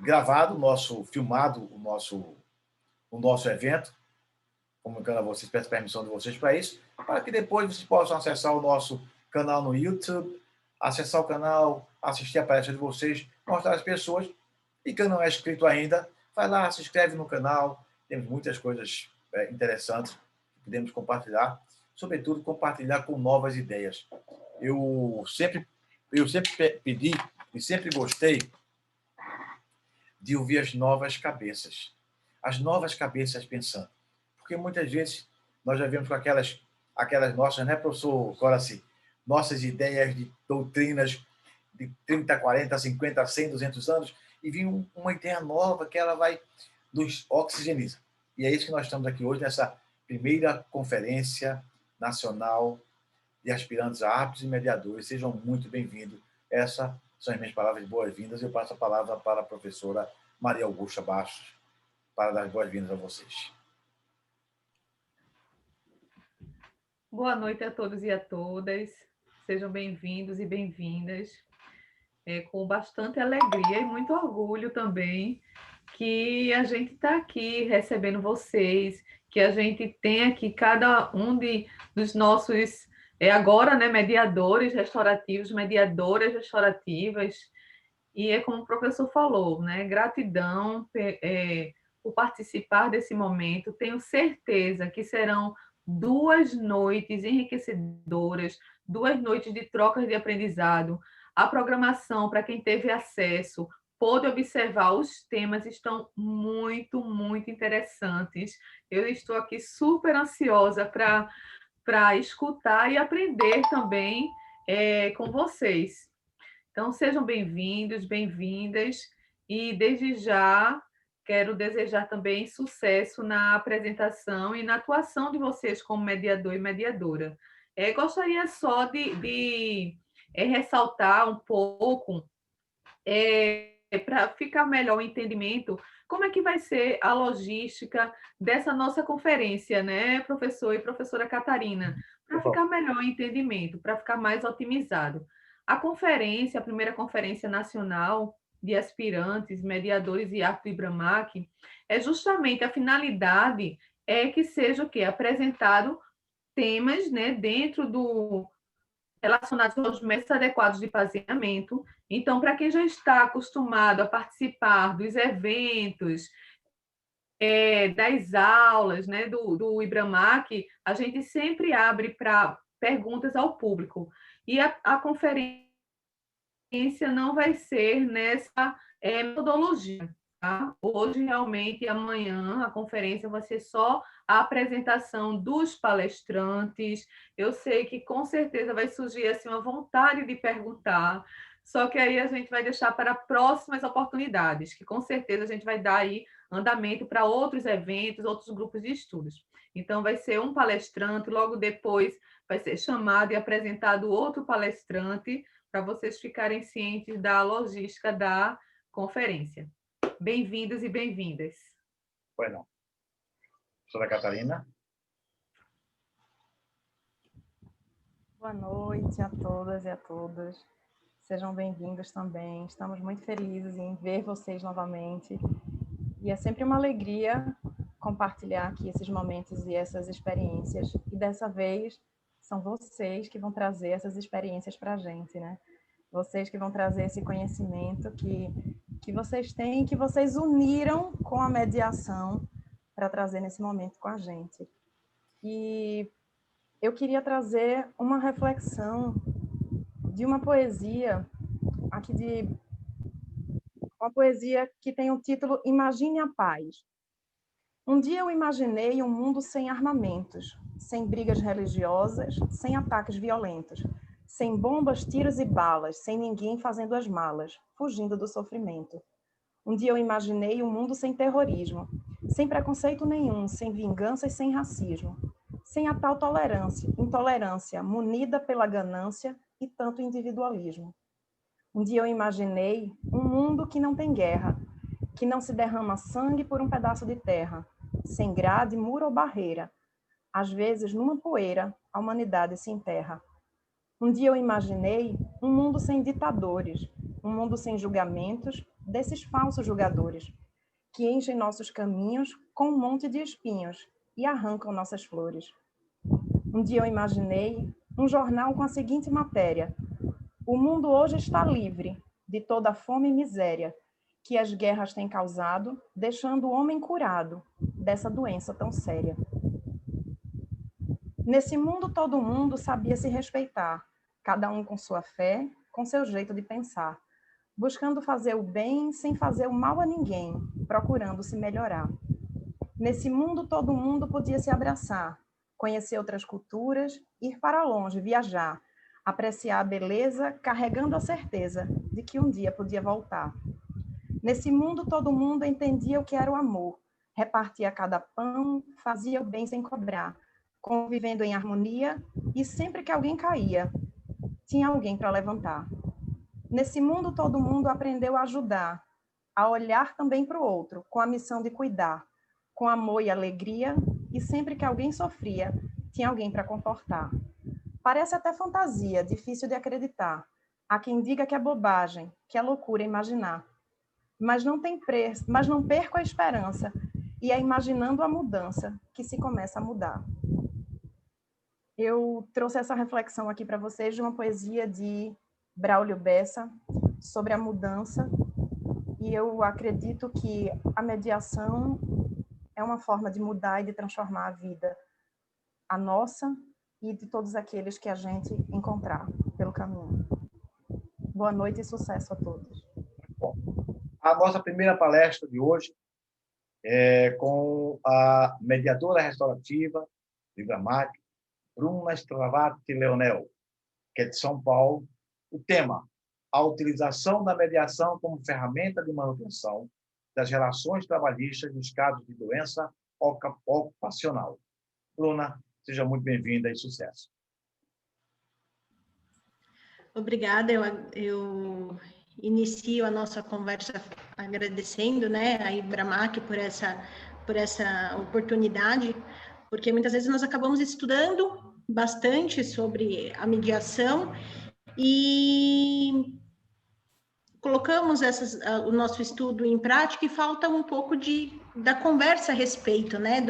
gravado, filmado o nosso evento, comunicando a vocês, peço permissão de vocês para isso, para que depois vocês possam acessar o nosso canal no YouTube, acessar o canal, assistir a palestra de vocês, mostrar às pessoas. E quem não é inscrito ainda, vai lá, se inscreve no canal. Temos muitas coisas interessantes que podemos compartilhar, sobretudo compartilhar com novas ideias. Eu sempre pedi e sempre gostei de ouvir as novas cabeças pensando. Porque muitas vezes nós já vemos com aquelas nossas, né, professor Coraci, nossas ideias de doutrinas de 30, 40, 50, 100, 200 anos, e vem uma ideia nova que ela vai nos oxigeniza. E é isso que nós estamos aqui hoje, nessa primeira conferência nacional de aspirantes a árbitros e mediadores. Sejam muito bem-vindos. Essas são as minhas palavras de boas-vindas. Eu passo a palavra para a professora Maria Augusta Bastos, para dar boas-vindas a vocês. Boa noite a todos e a todas. Sejam bem-vindos e bem-vindas. Com bastante alegria e muito orgulho também que a gente está aqui recebendo vocês, que a gente tem aqui cada um dos nossos, agora, né, mediadores restaurativos, mediadoras restaurativas. E é como o professor falou, né, gratidão por participar desse momento. Tenho certeza que serão 2 noites enriquecedoras, 2 noites de trocas de aprendizado. A programação, para quem teve acesso, pôde observar, os temas estão muito, muito interessantes. Eu estou aqui super ansiosa para escutar e aprender também com vocês. Então, sejam bem-vindos, bem-vindas, e desde já quero desejar também sucesso na apresentação e na atuação de vocês como mediador e mediadora. Gostaria só de ressaltar um pouco, para ficar melhor o entendimento, como é que vai ser a logística dessa nossa conferência, né, professor e professora Catarina? Para ficar melhor o entendimento, para ficar mais otimizado. A conferência, a primeira conferência nacional de aspirantes, mediadores e árbitros IBRAMAC, justamente a finalidade que seja o quê? Apresentado temas, né, dentro do relacionados aos métodos adequados de faseamento. Então, para quem já está acostumado a participar dos eventos, das aulas, né, do IBRAMAC, a gente sempre abre para perguntas ao público. E a conferência não vai ser nessa metodologia. Tá? Hoje, realmente, e amanhã, a conferência vai ser só a apresentação dos palestrantes. Eu sei que, com certeza, vai surgir assim, uma vontade de perguntar, só que aí a gente vai deixar para próximas oportunidades, que, com certeza, a gente vai dar aí andamento para outros eventos, outros grupos de estudos. Então, vai ser um palestrante, logo depois vai ser chamado e apresentado outro palestrante, para vocês ficarem cientes da logística da conferência. Bem-vindos e bem-vindas. Pois não. Professora Catarina. Boa noite a todas e a todos. Sejam bem-vindos também. Estamos muito felizes em ver vocês novamente. E é sempre uma alegria compartilhar aqui esses momentos e essas experiências. E dessa vez são vocês que vão trazer essas experiências para a gente, né? Vocês que vão trazer esse conhecimento que vocês têm, que vocês uniram com a mediação para trazer nesse momento com a gente. E eu queria trazer uma reflexão de uma poesia, uma poesia que tem o título Imagine a Paz. Um dia eu imaginei um mundo sem armamentos, sem brigas religiosas, sem ataques violentos, sem bombas, tiros e balas, sem ninguém fazendo as malas, fugindo do sofrimento. Um dia eu imaginei um mundo sem terrorismo, sem preconceito nenhum, sem vingança e sem racismo, sem a tal intolerância, munida pela ganância e tanto individualismo. Um dia eu imaginei um mundo que não tem guerra, que não se derrama sangue por um pedaço de terra, sem grade, muro ou barreira. Às vezes, numa poeira, a humanidade se enterra. Um dia eu imaginei um mundo sem ditadores, um mundo sem julgamentos, desses falsos julgadores, que enchem nossos caminhos com um monte de espinhos e arrancam nossas flores. Um dia eu imaginei um jornal com a seguinte matéria: o mundo hoje está livre de toda a fome e miséria que as guerras têm causado, deixando o homem curado dessa doença tão séria. Nesse mundo, todo mundo sabia se respeitar, cada um com sua fé, com seu jeito de pensar, buscando fazer o bem sem fazer o mal a ninguém, procurando se melhorar. Nesse mundo, todo mundo podia se abraçar, conhecer outras culturas, ir para longe, viajar, apreciar a beleza, carregando a certeza de que um dia podia voltar. Nesse mundo, todo mundo entendia o que era o amor, repartia cada pão, fazia o bem sem cobrar, convivendo em harmonia, e sempre que alguém caía, tinha alguém para levantar. Nesse mundo, todo mundo aprendeu a ajudar, a olhar também para o outro, com a missão de cuidar, com amor e alegria, e sempre que alguém sofria, tinha alguém para confortar. Parece até fantasia, difícil de acreditar. Há quem diga que é bobagem, que é loucura imaginar. Mas não tem preço, mas não perco a esperança, e é imaginando a mudança que se começa a mudar. Eu trouxe essa reflexão aqui para vocês de uma poesia de Braulio Bessa sobre a mudança, e eu acredito que a mediação é uma forma de mudar e de transformar a vida, a nossa e de todos aqueles que a gente encontrar pelo caminho. Boa noite e sucesso a todos. Bom, a nossa primeira palestra de hoje é com a mediadora restaurativa de Gramática, Bruna Stravati Leonel, que é de São Paulo. O tema: a utilização da mediação como ferramenta de manutenção das relações trabalhistas nos casos de doença ocupacional. Bruna, seja muito bem-vinda e sucesso. Obrigada. Eu inicio a nossa conversa agradecendo, né, a Ibramac por essa oportunidade, porque muitas vezes nós acabamos estudando bastante sobre a mediação e colocamos o nosso estudo em prática e falta um pouco da conversa a respeito, né,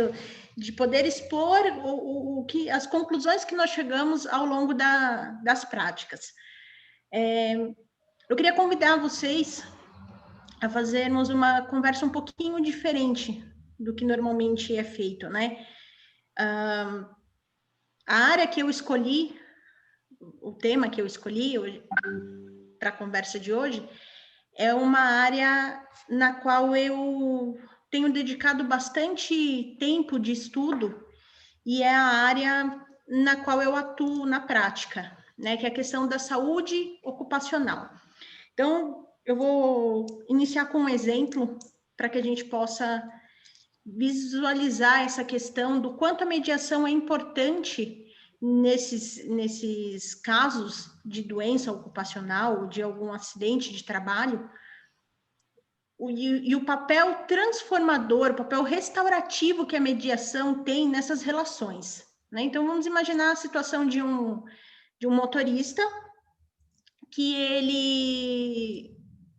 de poder expor as conclusões que nós chegamos ao longo das práticas. Eu queria convidar vocês a fazermos uma conversa um pouquinho diferente do que normalmente é feito, né? A área que eu escolhi, o tema que eu escolhi para a conversa de hoje, é uma área na qual eu tenho dedicado bastante tempo de estudo e é a área na qual eu atuo na prática, né, que é a questão da saúde ocupacional. Então, eu vou iniciar com um exemplo para que a gente possa visualizar essa questão do quanto a mediação é importante nesses casos de doença ocupacional, de algum acidente de trabalho, e o papel transformador, o papel restaurativo que a mediação tem nessas relações, né? Então, vamos imaginar a situação de um motorista que ele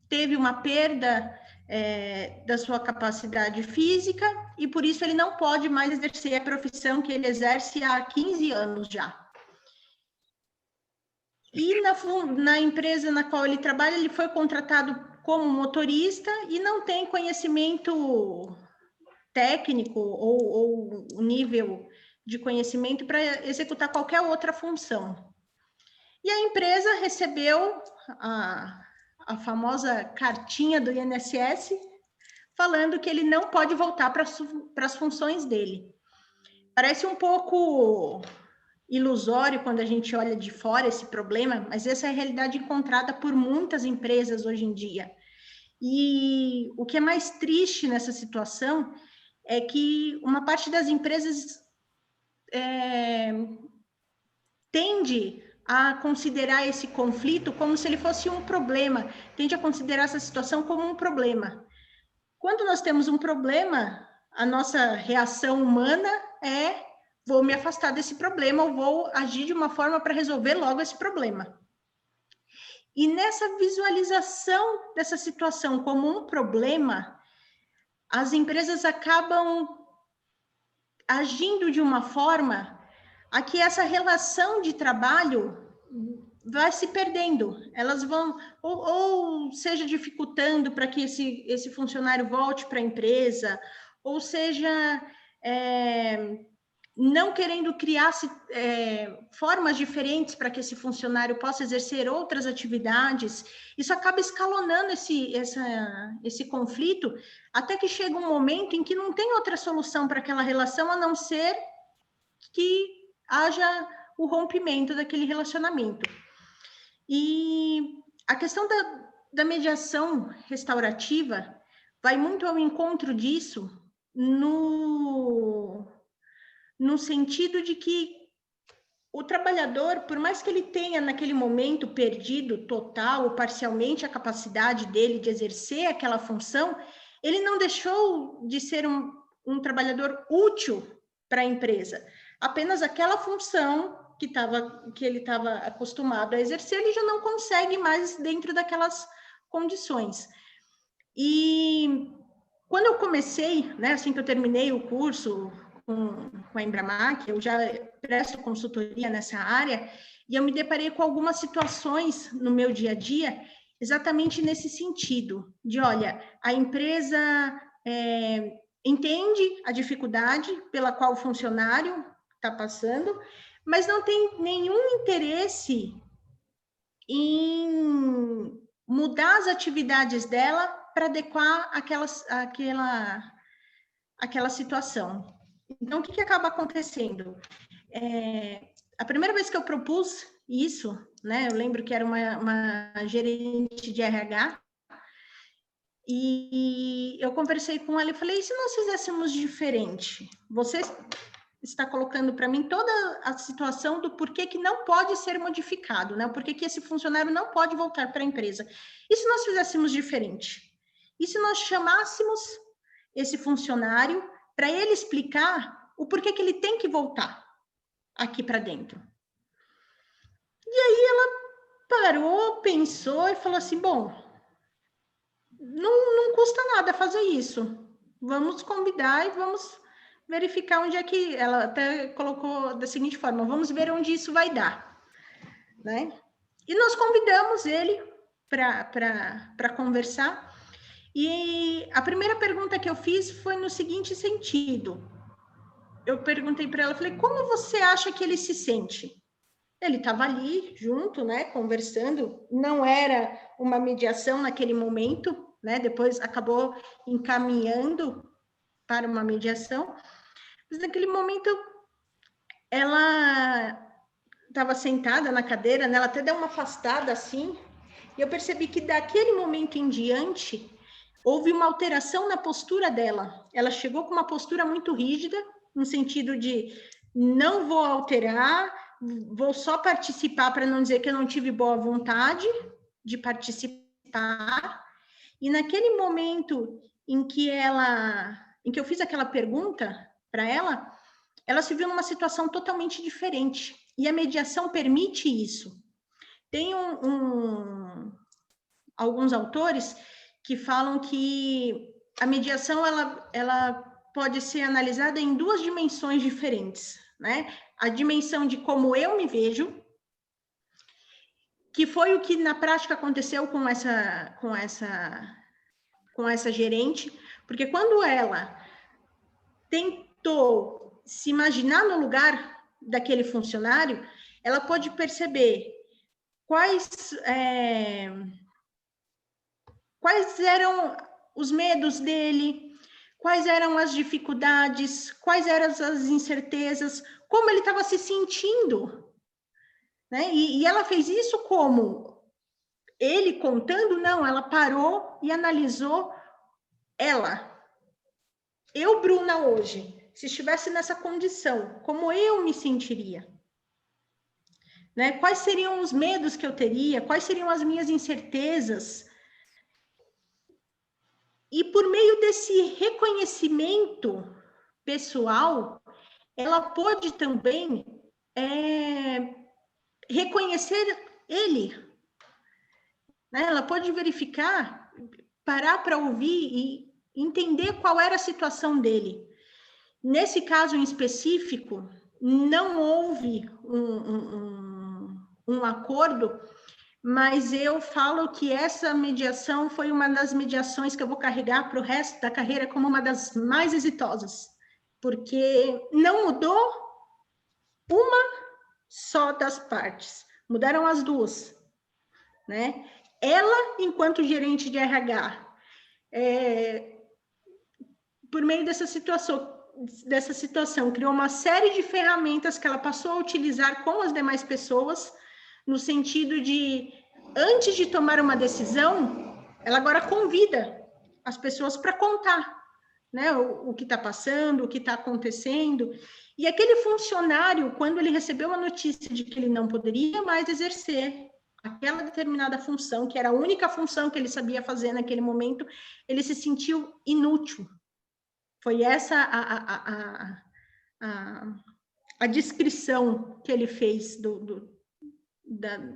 teve uma perda da sua capacidade física e, por isso, ele não pode mais exercer a profissão que ele exerce há 15 anos já. E na empresa na qual ele trabalha, ele foi contratado como motorista e não tem conhecimento técnico ou nível de conhecimento para executar qualquer outra função. E a empresa recebeu a famosa cartinha do INSS falando que ele não pode voltar para as funções dele. Parece um pouco ilusório quando a gente olha de fora esse problema, mas essa é a realidade encontrada por muitas empresas hoje em dia. E o que é mais triste nessa situação é que uma parte das empresas tende a considerar esse conflito como se ele fosse um problema, tende a considerar essa situação como um problema. Quando nós temos um problema, a nossa reação humana é: vou me afastar desse problema, ou vou agir de uma forma para resolver logo esse problema. E nessa visualização dessa situação como um problema, as empresas acabam agindo de uma forma a que essa relação de trabalho vai se perdendo. Elas vão, ou seja, dificultando para que esse funcionário volte para a empresa, ou seja, não querendo criar formas diferentes para que esse funcionário possa exercer outras atividades. Isso acaba escalonando esse conflito, até que chega um momento em que não tem outra solução para aquela relação, a não ser que haja o rompimento daquele relacionamento. E a questão da mediação restaurativa vai muito ao encontro disso, no sentido de que o trabalhador, por mais que ele tenha naquele momento perdido total ou parcialmente a capacidade dele de exercer aquela função, ele não deixou de ser um trabalhador útil para a empresa. Apenas aquela função que ele estava acostumado a exercer, ele já não consegue mais dentro daquelas condições. E quando eu comecei, né, assim que eu terminei o curso com a Embramac, eu já presto consultoria nessa área, e eu me deparei com algumas situações no meu dia a dia, exatamente nesse sentido, de, olha, a empresa entende a dificuldade pela qual o funcionário está passando, mas não tem nenhum interesse em mudar as atividades dela para adequar aquela situação. Então, o que acaba acontecendo? A primeira vez que eu propus isso, né, eu lembro que era uma gerente de RH, e eu conversei com ela e falei, e se nós fizéssemos diferente? Você está colocando para mim toda a situação do porquê que não pode ser modificado, né? Porquê que esse funcionário não pode voltar para a empresa. E se nós fizéssemos diferente? E se nós chamássemos esse funcionário para ele explicar o porquê que ele tem que voltar aqui para dentro? E aí ela parou, pensou e falou assim, bom, não custa nada fazer isso. Vamos convidar e vamos verificar onde é que... Ela até colocou da seguinte forma, vamos ver onde isso vai dar, né? E nós convidamos ele para conversar. E a primeira pergunta que eu fiz foi no seguinte sentido. Eu perguntei para ela, falei, como você acha que ele se sente? Ele estava ali junto, né, conversando, não era uma mediação naquele momento, né, depois acabou encaminhando para uma mediação, mas naquele momento ela estava sentada na cadeira, né, ela até deu uma afastada assim, e eu percebi que daquele momento em diante houve uma alteração na postura dela. Ela chegou com uma postura muito rígida, no sentido de não vou alterar, vou só participar para não dizer que eu não tive boa vontade de participar. E naquele momento em que eu fiz aquela pergunta para ela, ela se viu numa situação totalmente diferente. E a mediação permite isso. Tem alguns autores que falam que a mediação ela pode ser analisada em duas dimensões diferentes, né? A dimensão de como eu me vejo, que foi o que na prática aconteceu com essa gerente, porque quando ela tentou se imaginar no lugar daquele funcionário, ela pôde perceber quais eram os medos dele, quais eram as dificuldades, quais eram as incertezas, como ele estava se sentindo, né? E ela fez isso como? Ele contando? Não, ela parou e analisou ela. Eu, Bruna, hoje, se estivesse nessa condição, como eu me sentiria? Né? Quais seriam os medos que eu teria? Quais seriam as minhas incertezas? E por meio desse reconhecimento pessoal, ela pôde também reconhecer ele, né? Ela pôde verificar, parar para ouvir e entender qual era a situação dele. Nesse caso em específico, não houve um acordo, mas eu falo que essa mediação foi uma das mediações que eu vou carregar para o resto da carreira como uma das mais exitosas, porque não mudou uma só das partes, mudaram as duas, né? Ela, enquanto gerente de RH, por meio dessa situação, criou uma série de ferramentas que ela passou a utilizar com as demais pessoas, no sentido de, antes de tomar uma decisão, ela agora convida as pessoas para contar, né, o que está passando, o que está acontecendo. E aquele funcionário, quando ele recebeu a notícia de que ele não poderia mais exercer aquela determinada função, que era a única função que ele sabia fazer naquele momento, ele se sentiu inútil. Foi essa a descrição que ele fez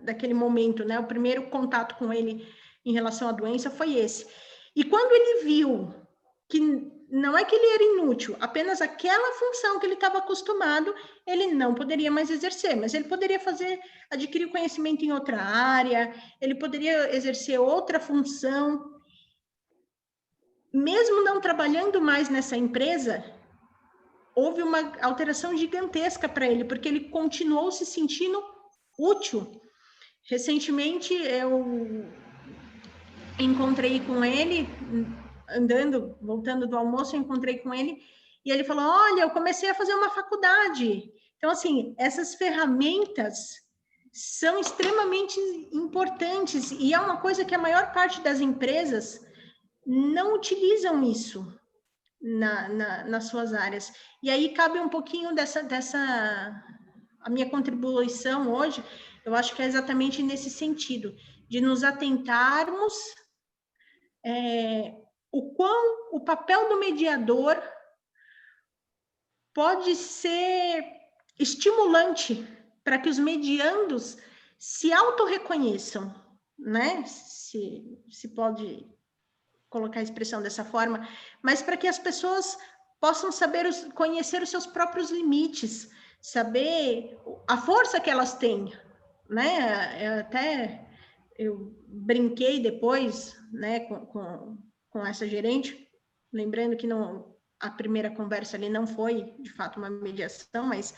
daquele momento, né? O primeiro contato com ele em relação à doença foi esse. E quando ele viu que não é que ele era inútil, apenas aquela função que ele estava acostumado, ele não poderia mais exercer, mas ele poderia adquirir conhecimento em outra área, ele poderia exercer outra função. Mesmo não trabalhando mais nessa empresa, houve uma alteração gigantesca para ele, porque ele continuou se sentindo útil. Recentemente, eu encontrei com ele, voltando do almoço, eu encontrei com ele, e ele falou, olha, eu comecei a fazer uma faculdade. Então, assim, essas ferramentas são extremamente importantes, e é uma coisa que a maior parte das empresas não utilizam isso nas suas áreas. E aí cabe um pouquinho a minha contribuição hoje, eu acho que é exatamente nesse sentido, de nos atentarmos o papel do mediador pode ser estimulante para que os mediandos se autorreconheçam, né? Se pode colocar a expressão dessa forma, mas para que as pessoas possam conhecer os seus próprios limites, saber a força que elas têm, né? Eu brinquei depois, né, com essa gerente, lembrando que a primeira conversa ali não foi, de fato, uma mediação, mas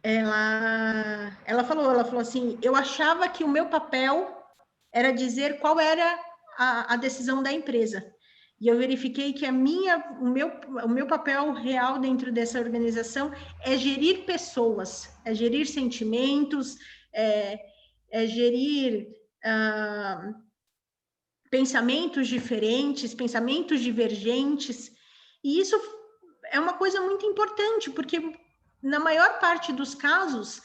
ela falou assim, eu achava que o meu papel era dizer qual era a decisão da empresa. E eu verifiquei que o meu papel real dentro dessa organização é gerir pessoas, é gerir sentimentos, é gerir pensamentos diferentes, pensamentos divergentes. E isso é uma coisa muito importante, porque na maior parte dos casos,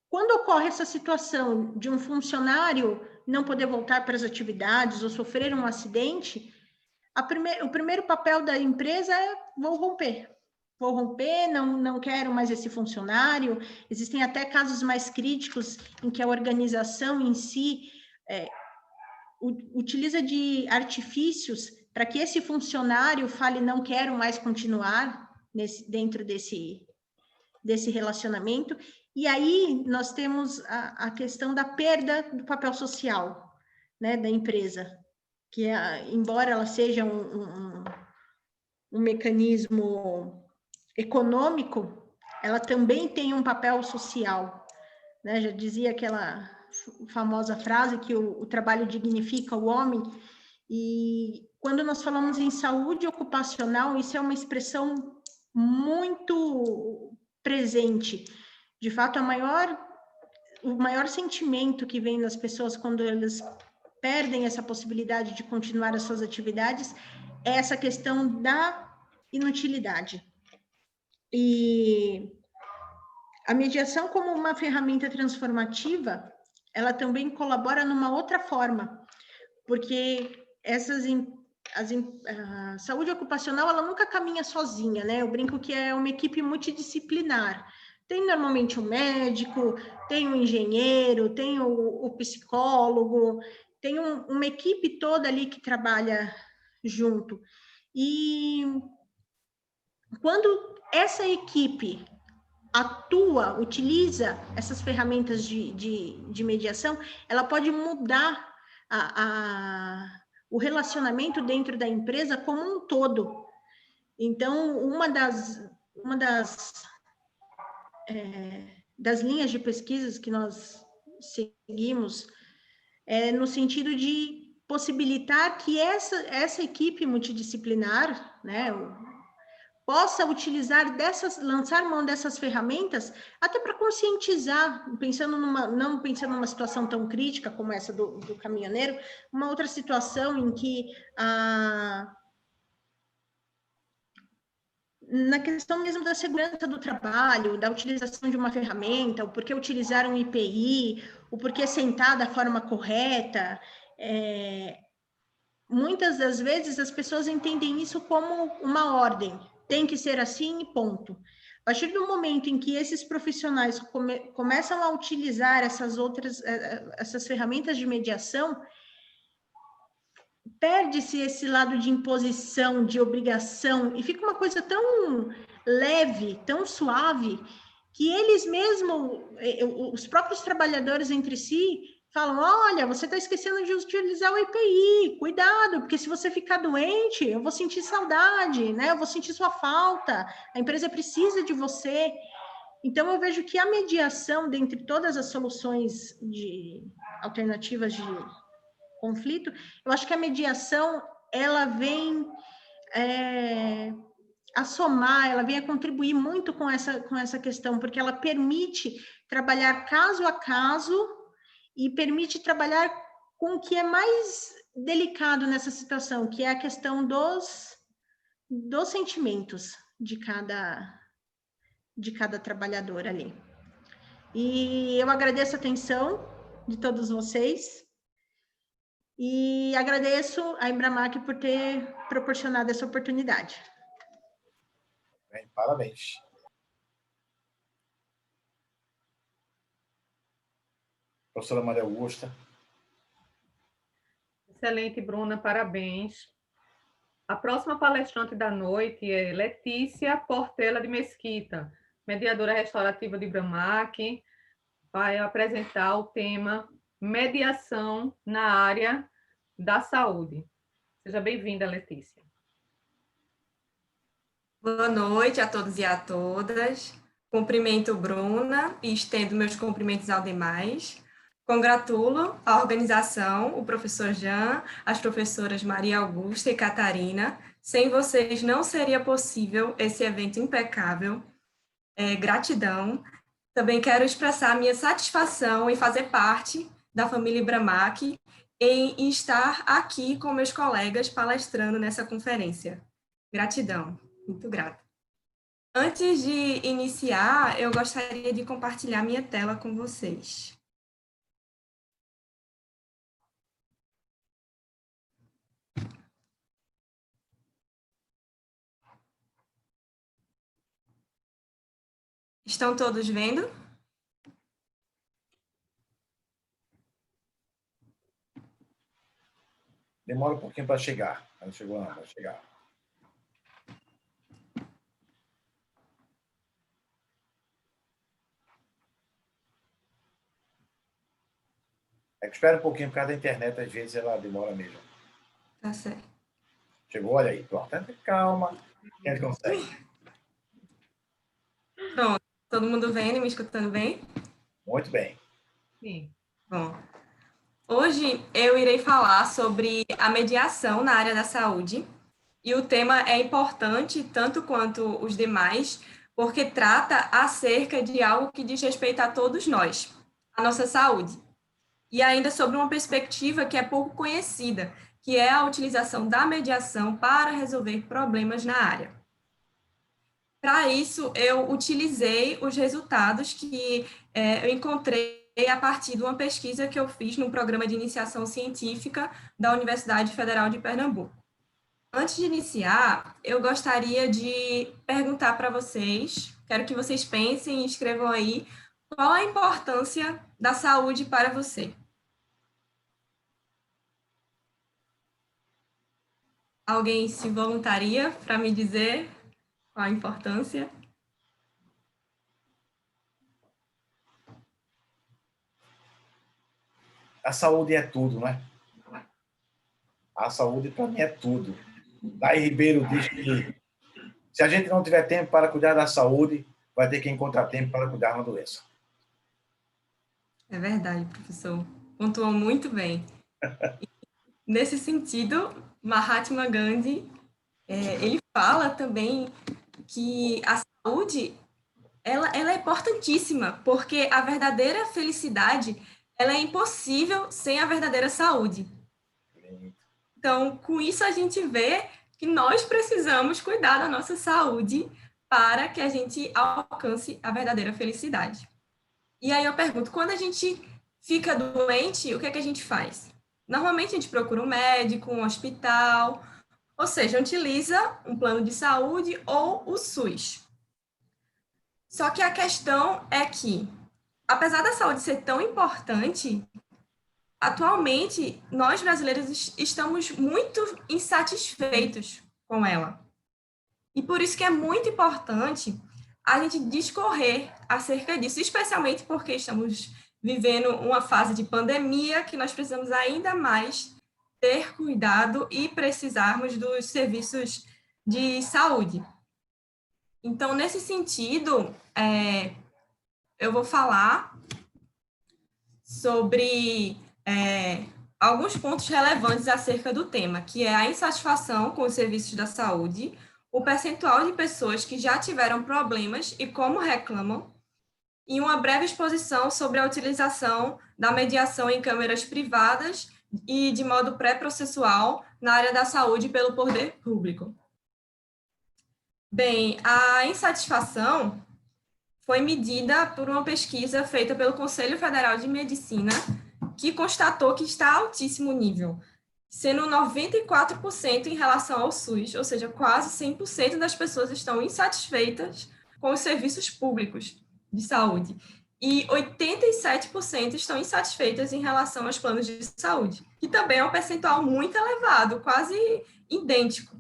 quando ocorre essa situação de um funcionário não poder voltar para as atividades ou sofrer um acidente, o primeiro papel da empresa é vou romper, não quero mais esse funcionário. Existem até casos mais críticos em que a organização em si utiliza de artifícios para que esse funcionário fale não quero mais continuar dentro desse relacionamento. E aí nós temos a questão da perda do papel social, né, da empresa, que embora ela seja um mecanismo econômico, ela também tem um papel social, né? Já dizia aquela famosa frase que o trabalho dignifica o homem, e quando nós falamos em saúde ocupacional, isso é uma expressão muito presente. De fato, o maior sentimento que vem das pessoas quando elas perdem essa possibilidade de continuar as suas atividades é essa questão da inutilidade. E a mediação, como uma ferramenta transformativa, ela também colabora numa outra forma, porque a saúde ocupacional, ela nunca caminha sozinha, né? Eu brinco que é uma equipe multidisciplinar. Tem normalmente um médico, tem um engenheiro, tem o psicólogo, tem uma equipe toda ali que trabalha junto. E quando essa equipe atua, utiliza essas ferramentas de mediação, ela pode mudar o relacionamento dentro da empresa como um todo. Então, uma das linhas de pesquisas que nós seguimos é no sentido de possibilitar que essa equipe multidisciplinar, né, possa lançar mão dessas ferramentas, até para conscientizar, não pensando numa situação tão crítica como essa do caminhoneiro, uma outra situação em que na questão mesmo da segurança do trabalho, da utilização de uma ferramenta, o porquê utilizar um IPI, o porquê sentar da forma correta, muitas das vezes as pessoas entendem isso como uma ordem, tem que ser assim e ponto. A partir do momento em que esses profissionais começam a utilizar essas ferramentas de mediação, perde-se esse lado de imposição, de obrigação, e fica uma coisa tão leve, tão suave, que eles mesmos, os próprios trabalhadores entre si, falam, olha, você está esquecendo de utilizar o EPI, cuidado, porque se você ficar doente, eu vou sentir saudade, né? Eu vou sentir sua falta, a empresa precisa de você. Então, eu vejo que a mediação, dentre todas as soluções alternativas de conflito, eu acho que a mediação, ela vem a somar, ela vem a contribuir muito com essa questão, porque ela permite trabalhar caso a caso e permite trabalhar com o que é mais delicado nessa situação, que é a questão dos sentimentos de cada trabalhador ali. E eu agradeço a atenção de todos vocês e agradeço a Embramac por ter proporcionado essa oportunidade. Bem, parabéns. Professora Maria Augusta. Excelente, Bruna, parabéns. A próxima palestrante da noite é Letícia Portela de Mesquita, mediadora restaurativa de Embramac, vai apresentar o tema mediação na área da saúde. Seja bem-vinda, Letícia. Boa noite a todos e a todas. Cumprimento Bruna e estendo meus cumprimentos aos demais. Congratulo a organização, o professor Jean, as professoras Maria Augusta e Catarina. Sem vocês não seria possível esse evento impecável. Gratidão. Também quero expressar minha satisfação em fazer parte da família Embramac em estar aqui com meus colegas palestrando nessa conferência. Gratidão, muito grata. Antes de iniciar, eu gostaria de compartilhar minha tela com vocês. Estão todos vendo? Demora um pouquinho para chegar. Não chegou, não, vai chegar. Espera um pouquinho, por causa da internet, às vezes ela demora mesmo. Tá certo. Chegou, olha aí, pronto. Calma, a gente consegue. Pronto, todo mundo vendo e me escutando bem? Muito bem. Sim. Bom, hoje eu irei falar sobre a mediação na área da saúde e o tema é importante tanto quanto os demais, porque trata acerca de algo que diz respeito a todos nós, a nossa saúde. E ainda sobre uma perspectiva que é pouco conhecida, que é a utilização da mediação para resolver problemas na área. Para isso, eu utilizei os resultados que eu encontrei a partir de uma pesquisa que eu fiz no programa de iniciação científica da Universidade Federal de Pernambuco. Antes de iniciar, eu gostaria de perguntar para vocês quero que vocês pensem e escrevam aí qual a importância da saúde para você. Alguém se voluntaria para me dizer qual a importância? A saúde é tudo, né? A saúde, para mim, é tudo. Daí Ribeiro diz que se a gente não tiver tempo para cuidar da saúde, vai ter que encontrar tempo para cuidar da doença. É verdade, professor. Pontuou muito bem. Nesse sentido, Mahatma Gandhi, ele fala também que a saúde ela é importantíssima, porque a verdadeira felicidade ela é impossível sem a verdadeira saúde. Então, com isso a gente vê que nós precisamos cuidar da nossa saúde para que a gente alcance a verdadeira felicidade. E aí eu pergunto, quando a gente fica doente, o que é que a gente faz? Normalmente a gente procura um médico, um hospital, ou seja, utiliza um plano de saúde ou o SUS. Só que a questão é que, apesar da saúde ser tão importante, atualmente nós brasileiros estamos muito insatisfeitos com ela. E por isso que é muito importante a gente discorrer acerca disso, especialmente porque estamos vivendo uma fase de pandemia que nós precisamos ainda mais ter cuidado e precisarmos dos serviços de saúde. Então, nesse sentido, eu vou falar sobre alguns pontos relevantes acerca do tema, que é a insatisfação com os serviços da saúde, o percentual de pessoas que já tiveram problemas e como reclamam, e uma breve exposição sobre a utilização da mediação em câmeras privadas e de modo pré-processual na área da saúde pelo poder público. Bem, a insatisfação foi medida por uma pesquisa feita pelo Conselho Federal de Medicina, que constatou que está a altíssimo nível, sendo 94% em relação ao SUS, ou seja, quase 100% das pessoas estão insatisfeitas com os serviços públicos de saúde, e 87% estão insatisfeitas em relação aos planos de saúde, que também é um percentual muito elevado, quase idêntico.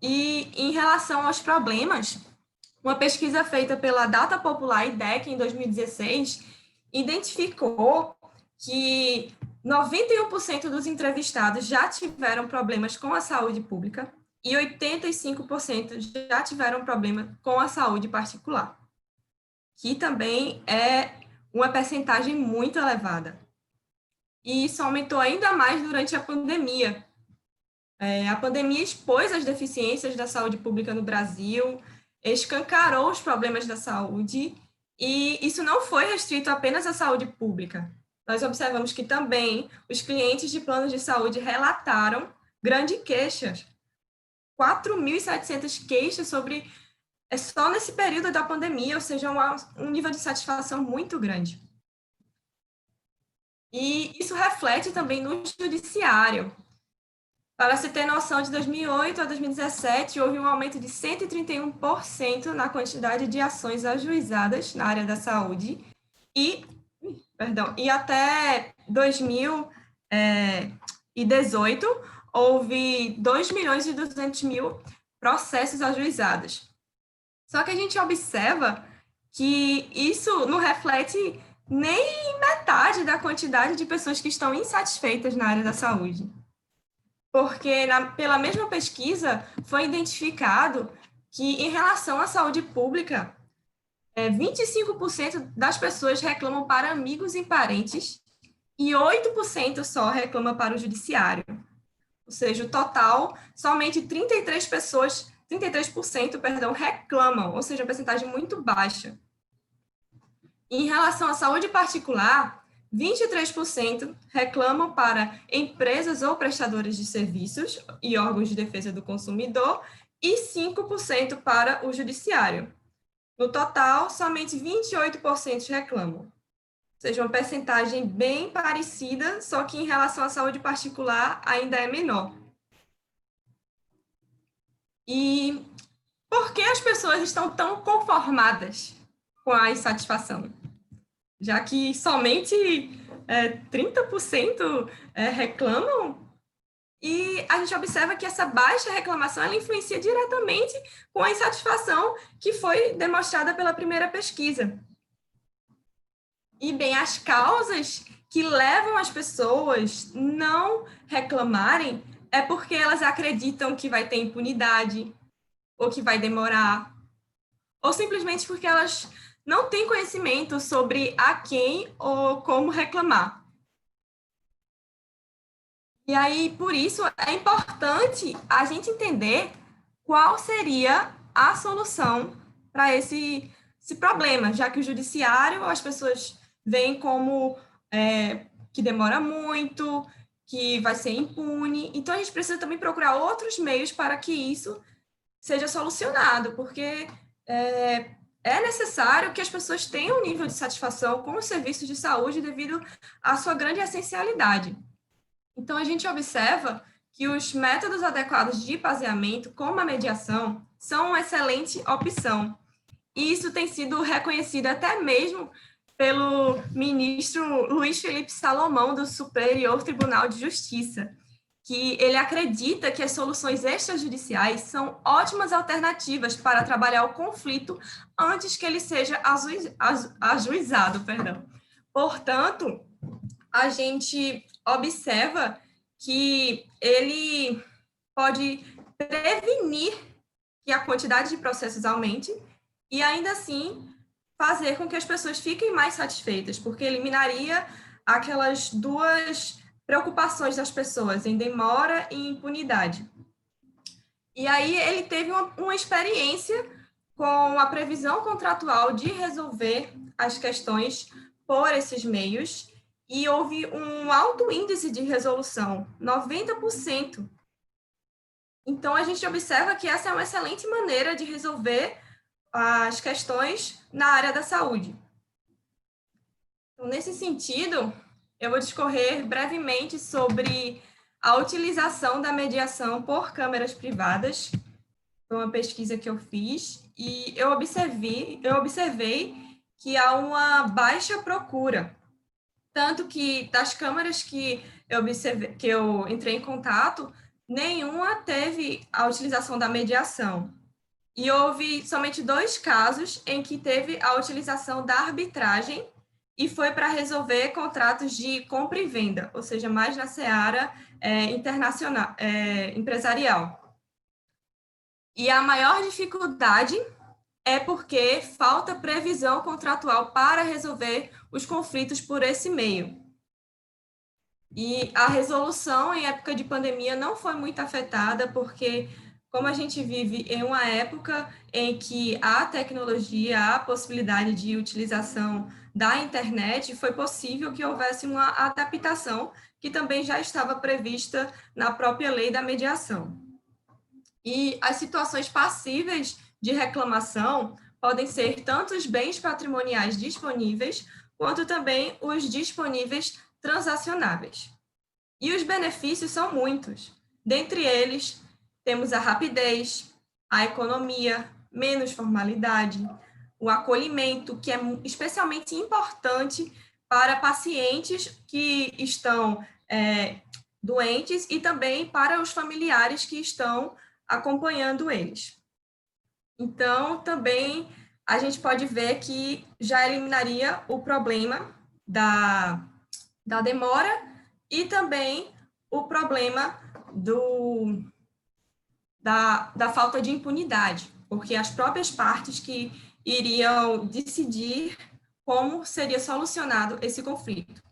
E em relação aos problemas, uma pesquisa feita pela Data Popular IDEC em 2016 identificou que 91% dos entrevistados já tiveram problemas com a saúde pública e 85% já tiveram problema com a saúde particular, que também é uma percentagem muito elevada. E isso aumentou ainda mais durante a pandemia. A pandemia expôs as deficiências da saúde pública no Brasil, escancarou os problemas da saúde, e isso não foi restrito apenas à saúde pública. Nós observamos que também os clientes de planos de saúde relataram grandes queixas, 4.700 queixas sobre, só nesse período da pandemia, ou seja, um nível de satisfação muito grande. E isso reflete também no judiciário. Para se ter noção, de 2008 a 2017, houve um aumento de 131% na quantidade de ações ajuizadas na área da saúde e até 2018 houve 2.200.000 processos ajuizados. Só que a gente observa que isso não reflete nem metade da quantidade de pessoas que estão insatisfeitas na área da saúde. Porque, pela mesma pesquisa, foi identificado que, em relação à saúde pública, 25% das pessoas reclamam para amigos e parentes e 8% só reclamam para o judiciário. Ou seja, o total, somente 33% reclamam, ou seja, uma percentagem muito baixa. Em relação à saúde particular, 23% reclamam para empresas ou prestadores de serviços e órgãos de defesa do consumidor e 5% para o judiciário. No total, somente 28% reclamam. Ou seja, uma percentagem bem parecida, só que em relação à saúde particular ainda é menor. E por que as pessoas estão tão conformadas com a insatisfação? Já que somente 30% reclamam, e a gente observa que essa baixa reclamação ela influencia diretamente com a insatisfação que foi demonstrada pela primeira pesquisa. E, bem, as causas que levam as pessoas não reclamarem é porque elas acreditam que vai ter impunidade, ou que vai demorar, ou simplesmente porque elas não têm conhecimento sobre a quem ou como reclamar. E aí, por isso, é importante a gente entender qual seria a solução para esse problema, já que o judiciário, as pessoas veem como que demora muito, que vai ser impune. Então, a gente precisa também procurar outros meios para que isso seja solucionado, porque é necessário que as pessoas tenham um nível de satisfação com os serviços de saúde devido à sua grande essencialidade. Então, a gente observa que os métodos adequados de baseamento, como a mediação, são uma excelente opção. E isso tem sido reconhecido até mesmo pelo ministro Luiz Felipe Salomão, do Superior Tribunal de Justiça, que ele acredita que as soluções extrajudiciais são ótimas alternativas para trabalhar o conflito antes que ele seja ajuizado. Portanto, a gente observa que ele pode prevenir que a quantidade de processos aumente e, ainda assim, fazer com que as pessoas fiquem mais satisfeitas, porque eliminaria aquelas duas preocupações das pessoas, em demora e impunidade. E aí ele teve uma experiência com a previsão contratual de resolver as questões por esses meios, e houve um alto índice de resolução, 90%. Então, a gente observa que essa é uma excelente maneira de resolver as questões na área da saúde. Então, nesse sentido, eu vou discorrer brevemente sobre a utilização da mediação por câmeras privadas. Foi uma pesquisa que eu fiz e eu observei que há uma baixa procura. Tanto que das câmaras que eu entrei em contato, nenhuma teve a utilização da mediação. E houve somente 2 casos em que teve a utilização da arbitragem, e foi para resolver contratos de compra e venda, ou seja, mais na seara internacional, empresarial. E a maior dificuldade é porque falta previsão contratual para resolver os conflitos por esse meio. E a resolução em época de pandemia não foi muito afetada, porque como a gente vive em uma época em que a tecnologia, a possibilidade de utilização da internet, foi possível que houvesse uma adaptação que também já estava prevista na própria lei da mediação. E as situações passíveis de reclamação podem ser tanto os bens patrimoniais disponíveis, quanto também os disponíveis transacionáveis. E os benefícios são muitos. Dentre eles, temos a rapidez, a economia, menos formalidade, o acolhimento, que é especialmente importante para pacientes que estão doentes e também para os familiares que estão acompanhando eles. Então, também a gente pode ver que já eliminaria o problema da demora e também o problema da falta de impunidade, porque as próprias partes que iriam decidir como seria solucionado esse conflito.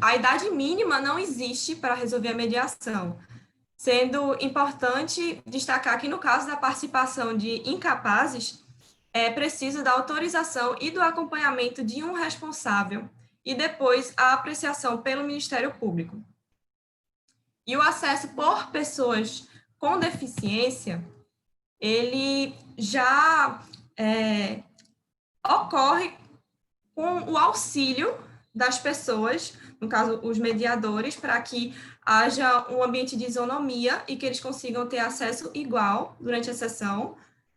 A idade mínima não existe para resolver a mediação, sendo importante destacar que, no caso da participação de incapazes, é preciso da autorização e do acompanhamento de um responsável e depois a apreciação pelo Ministério Público. E o acesso por pessoas com deficiência, ele já ocorre com o auxílio das pessoas, no caso, os mediadores, para que haja um ambiente de isonomia e que eles consigam ter acesso igual durante a sessão.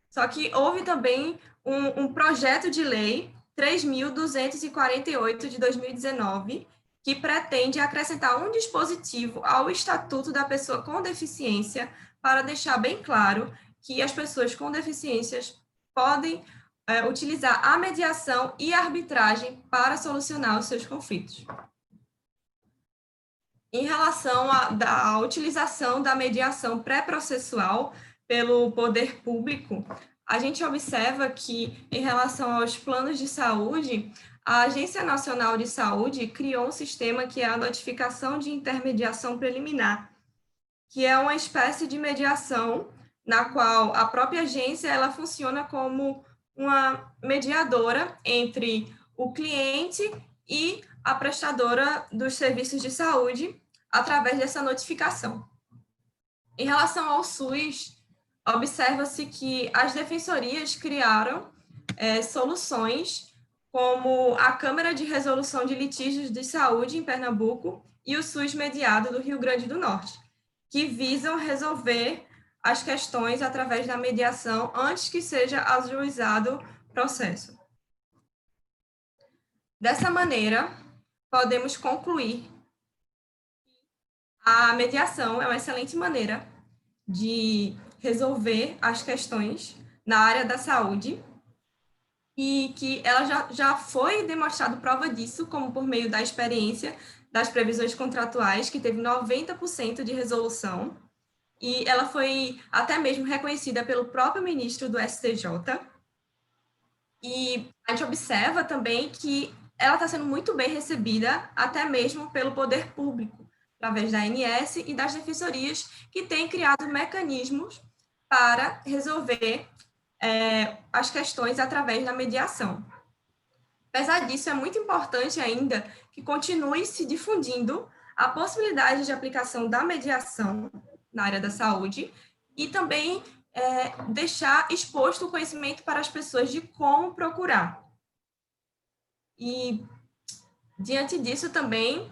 Só que houve também um projeto de lei 3.248 de 2019, que pretende acrescentar um dispositivo ao Estatuto da Pessoa com Deficiência para deixar bem claro que as pessoas com deficiências podem utilizar a mediação e a arbitragem para solucionar os seus conflitos. Em relação à utilização da mediação pré-processual pelo poder público, a gente observa que, em relação aos planos de saúde, a Agência Nacional de Saúde criou um sistema que é a notificação de intermediação preliminar, que é uma espécie de mediação na qual a própria agência ela funciona como uma mediadora entre o cliente e a prestadora dos serviços de saúde através dessa notificação. Em relação ao SUS, observa-se que as defensorias criaram soluções como a Câmara de Resolução de Litígios de Saúde em Pernambuco e o SUS Mediado do Rio Grande do Norte, que visam resolver as questões através da mediação antes que seja ajuizado o processo. Dessa maneira, podemos concluir que a mediação é uma excelente maneira de resolver as questões na área da saúde e que ela já foi demonstrado prova disso, como por meio da experiência das previsões contratuais, que teve 90% de resolução, e ela foi até mesmo reconhecida pelo próprio ministro do STJ. E a gente observa também que ela está sendo muito bem recebida, até mesmo pelo poder público, através da ANS e das defensorias, que têm criado mecanismos para resolver as questões através da mediação. Apesar disso, é muito importante ainda que continue se difundindo a possibilidade de aplicação da mediação na área da saúde e também deixar exposto o conhecimento para as pessoas de como procurar. E, diante disso também,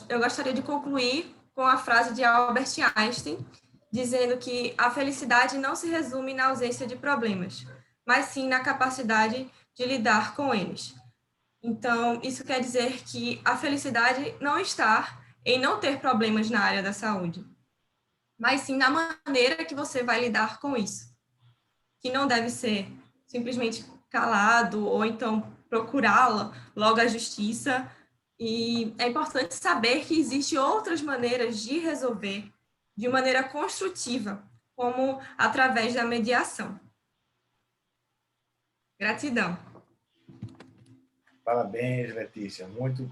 eu gostaria de concluir com a frase de Albert Einstein, dizendo que a felicidade não se resume na ausência de problemas, mas sim na capacidade de lidar com eles. Então, isso quer dizer que a felicidade não está em não ter problemas na área da saúde, mas sim na maneira que você vai lidar com isso, que não deve ser simplesmente calado ou então procurá-la logo a justiça. E é importante saber que existem outras maneiras de resolver de maneira construtiva, como através da mediação. Gratidão. Parabéns, Letícia. Muito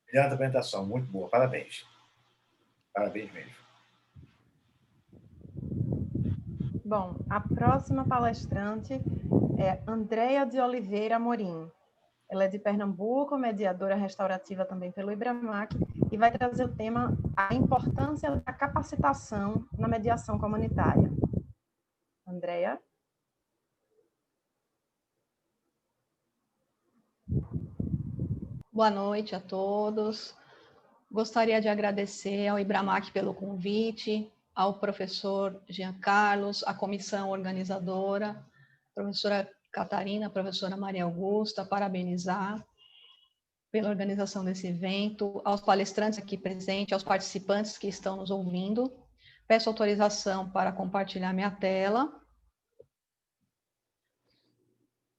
brilhante apresentação, muito boa. Parabéns. Parabéns mesmo. Bom, a próxima palestrante é Andréia de Oliveira Amorim. Ela é de Pernambuco, mediadora restaurativa também pelo IBRAMAC, e vai trazer o tema a importância da capacitação na mediação comunitária. Andréia? Boa noite a todos. Gostaria de agradecer ao IBRAMAC pelo convite, ao professor Jean Carlos, à comissão organizadora, professora Catarina, professora Maria Augusta, parabenizar pela organização desse evento, aos palestrantes aqui presentes, aos participantes que estão nos ouvindo. Peço autorização para compartilhar minha tela.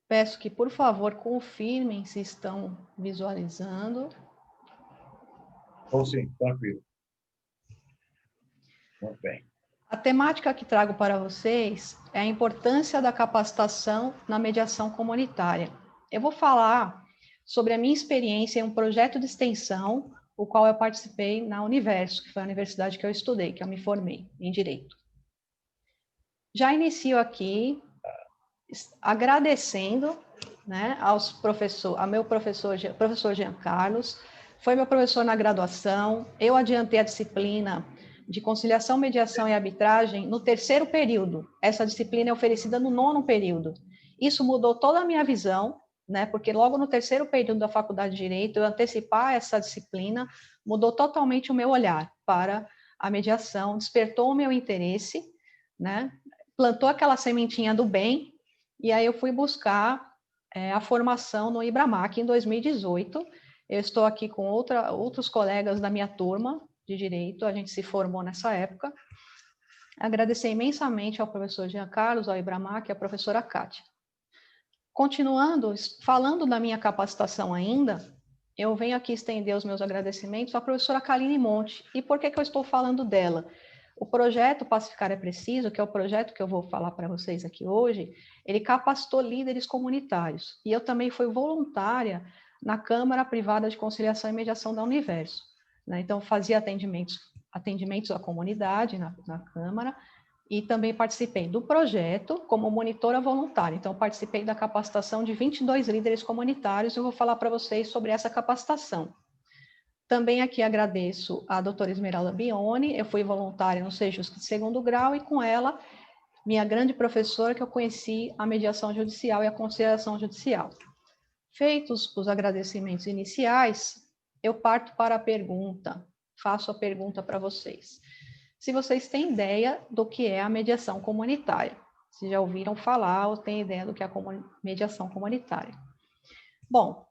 Peço que, por favor, confirmem se estão visualizando. Ou sim, tranquilo. Muito bem. A temática que trago para vocês é a importância da capacitação na mediação comunitária. Eu vou falar sobre a minha experiência em um projeto de extensão, o qual eu participei na Universo, que foi a universidade que eu estudei, que eu me formei em Direito. Já inicio aqui agradecendo, né, ao meu professor Jean Carlos, foi meu professor na graduação, eu adiantei a disciplina de conciliação, mediação e arbitragem no 3º período. Essa disciplina é oferecida no 9º período. Isso mudou toda a minha visão, né? Porque logo no terceiro período da Faculdade de Direito, eu antecipar essa disciplina mudou totalmente o meu olhar para a mediação, despertou o meu interesse, né? Plantou aquela sementinha do bem, e aí eu fui buscar a formação no IBRAMAC em 2018. Eu estou aqui com outros colegas da minha turma de Direito, a gente se formou nessa época. Agradecer imensamente ao professor Jean Carlos, ao IBRAMAC e à professora Kátia. Continuando, falando da minha capacitação ainda, eu venho aqui estender os meus agradecimentos à professora Kaline Monte. E por que eu estou falando dela? O projeto Pacificar é Preciso, que é o projeto que eu vou falar para vocês aqui hoje, ele capacitou líderes comunitários. E eu também fui voluntária na Câmara Privada de Conciliação e Mediação da Universo, né? Então, fazia atendimentos à comunidade na Câmara, e também participei do projeto como monitora voluntária. Então, participei da capacitação de 22 líderes comunitários, e eu vou falar para vocês sobre essa capacitação. Também aqui agradeço a doutora Esmeralda Bione, eu fui voluntária no Sejusc de segundo grau, e com ela, minha grande professora, que eu conheci a mediação judicial e a conciliação judicial. Feitos os agradecimentos iniciais, eu parto para a pergunta, faço a pergunta para vocês. Se vocês têm ideia do que é a mediação comunitária, se já ouviram falar ou têm ideia do que é a mediação comunitária. Bom,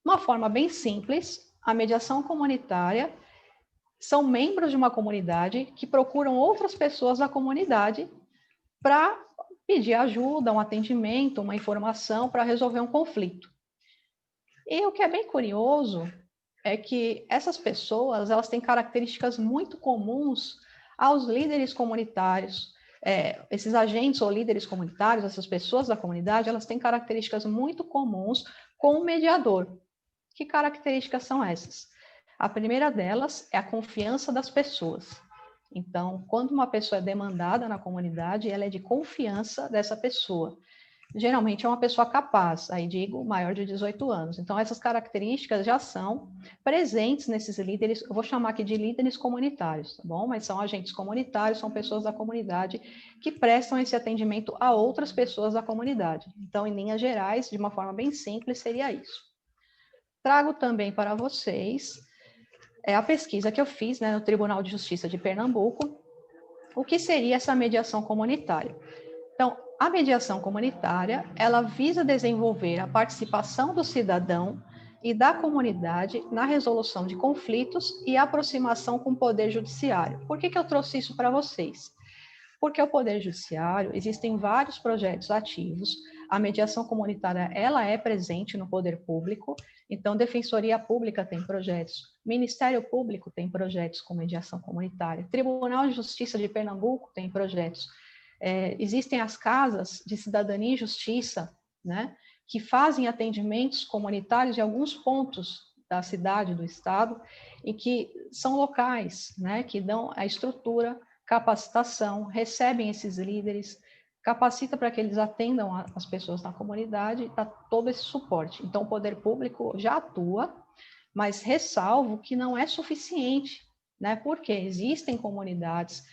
uma forma bem simples, a mediação comunitária são membros de uma comunidade que procuram outras pessoas da comunidade para pedir ajuda, um atendimento, uma informação para resolver um conflito. E o que é bem curioso é que essas pessoas, elas têm características muito comuns aos líderes comunitários. Esses agentes ou líderes comunitários, essas pessoas da comunidade, elas têm características muito comuns com o mediador. Que características são essas? A primeira delas é a confiança das pessoas. Então, quando uma pessoa é demandada na comunidade, ela é de confiança dessa pessoa. Geralmente é uma pessoa capaz, aí digo, maior de 18 anos. Então, essas características já são presentes nesses líderes, eu vou chamar aqui de líderes comunitários, tá bom? Mas são agentes comunitários, são pessoas da comunidade que prestam esse atendimento a outras pessoas da comunidade. Então, em linhas gerais, de uma forma bem simples, seria isso. Trago também para vocês a pesquisa que eu fiz, né, no Tribunal de Justiça de Pernambuco, o que seria essa mediação comunitária. Então, a mediação comunitária, ela visa desenvolver a participação do cidadão e da comunidade na resolução de conflitos e aproximação com o Poder Judiciário. Por que eu trouxe isso para vocês? Porque o Poder Judiciário, existem vários projetos ativos, a mediação comunitária, ela é presente no poder público, então Defensoria Pública tem projetos, Ministério Público tem projetos com mediação comunitária, Tribunal de Justiça de Pernambuco tem projetos, existem as casas de cidadania e justiça, né, que fazem atendimentos comunitários em alguns pontos da cidade, do estado, e que são locais, né, que dão a estrutura, capacitação, recebem esses líderes, capacita para que eles atendam as pessoas na comunidade, dá todo esse suporte. Então, o poder público já atua, mas ressalvo que não é suficiente, né? Porque existem comunidades,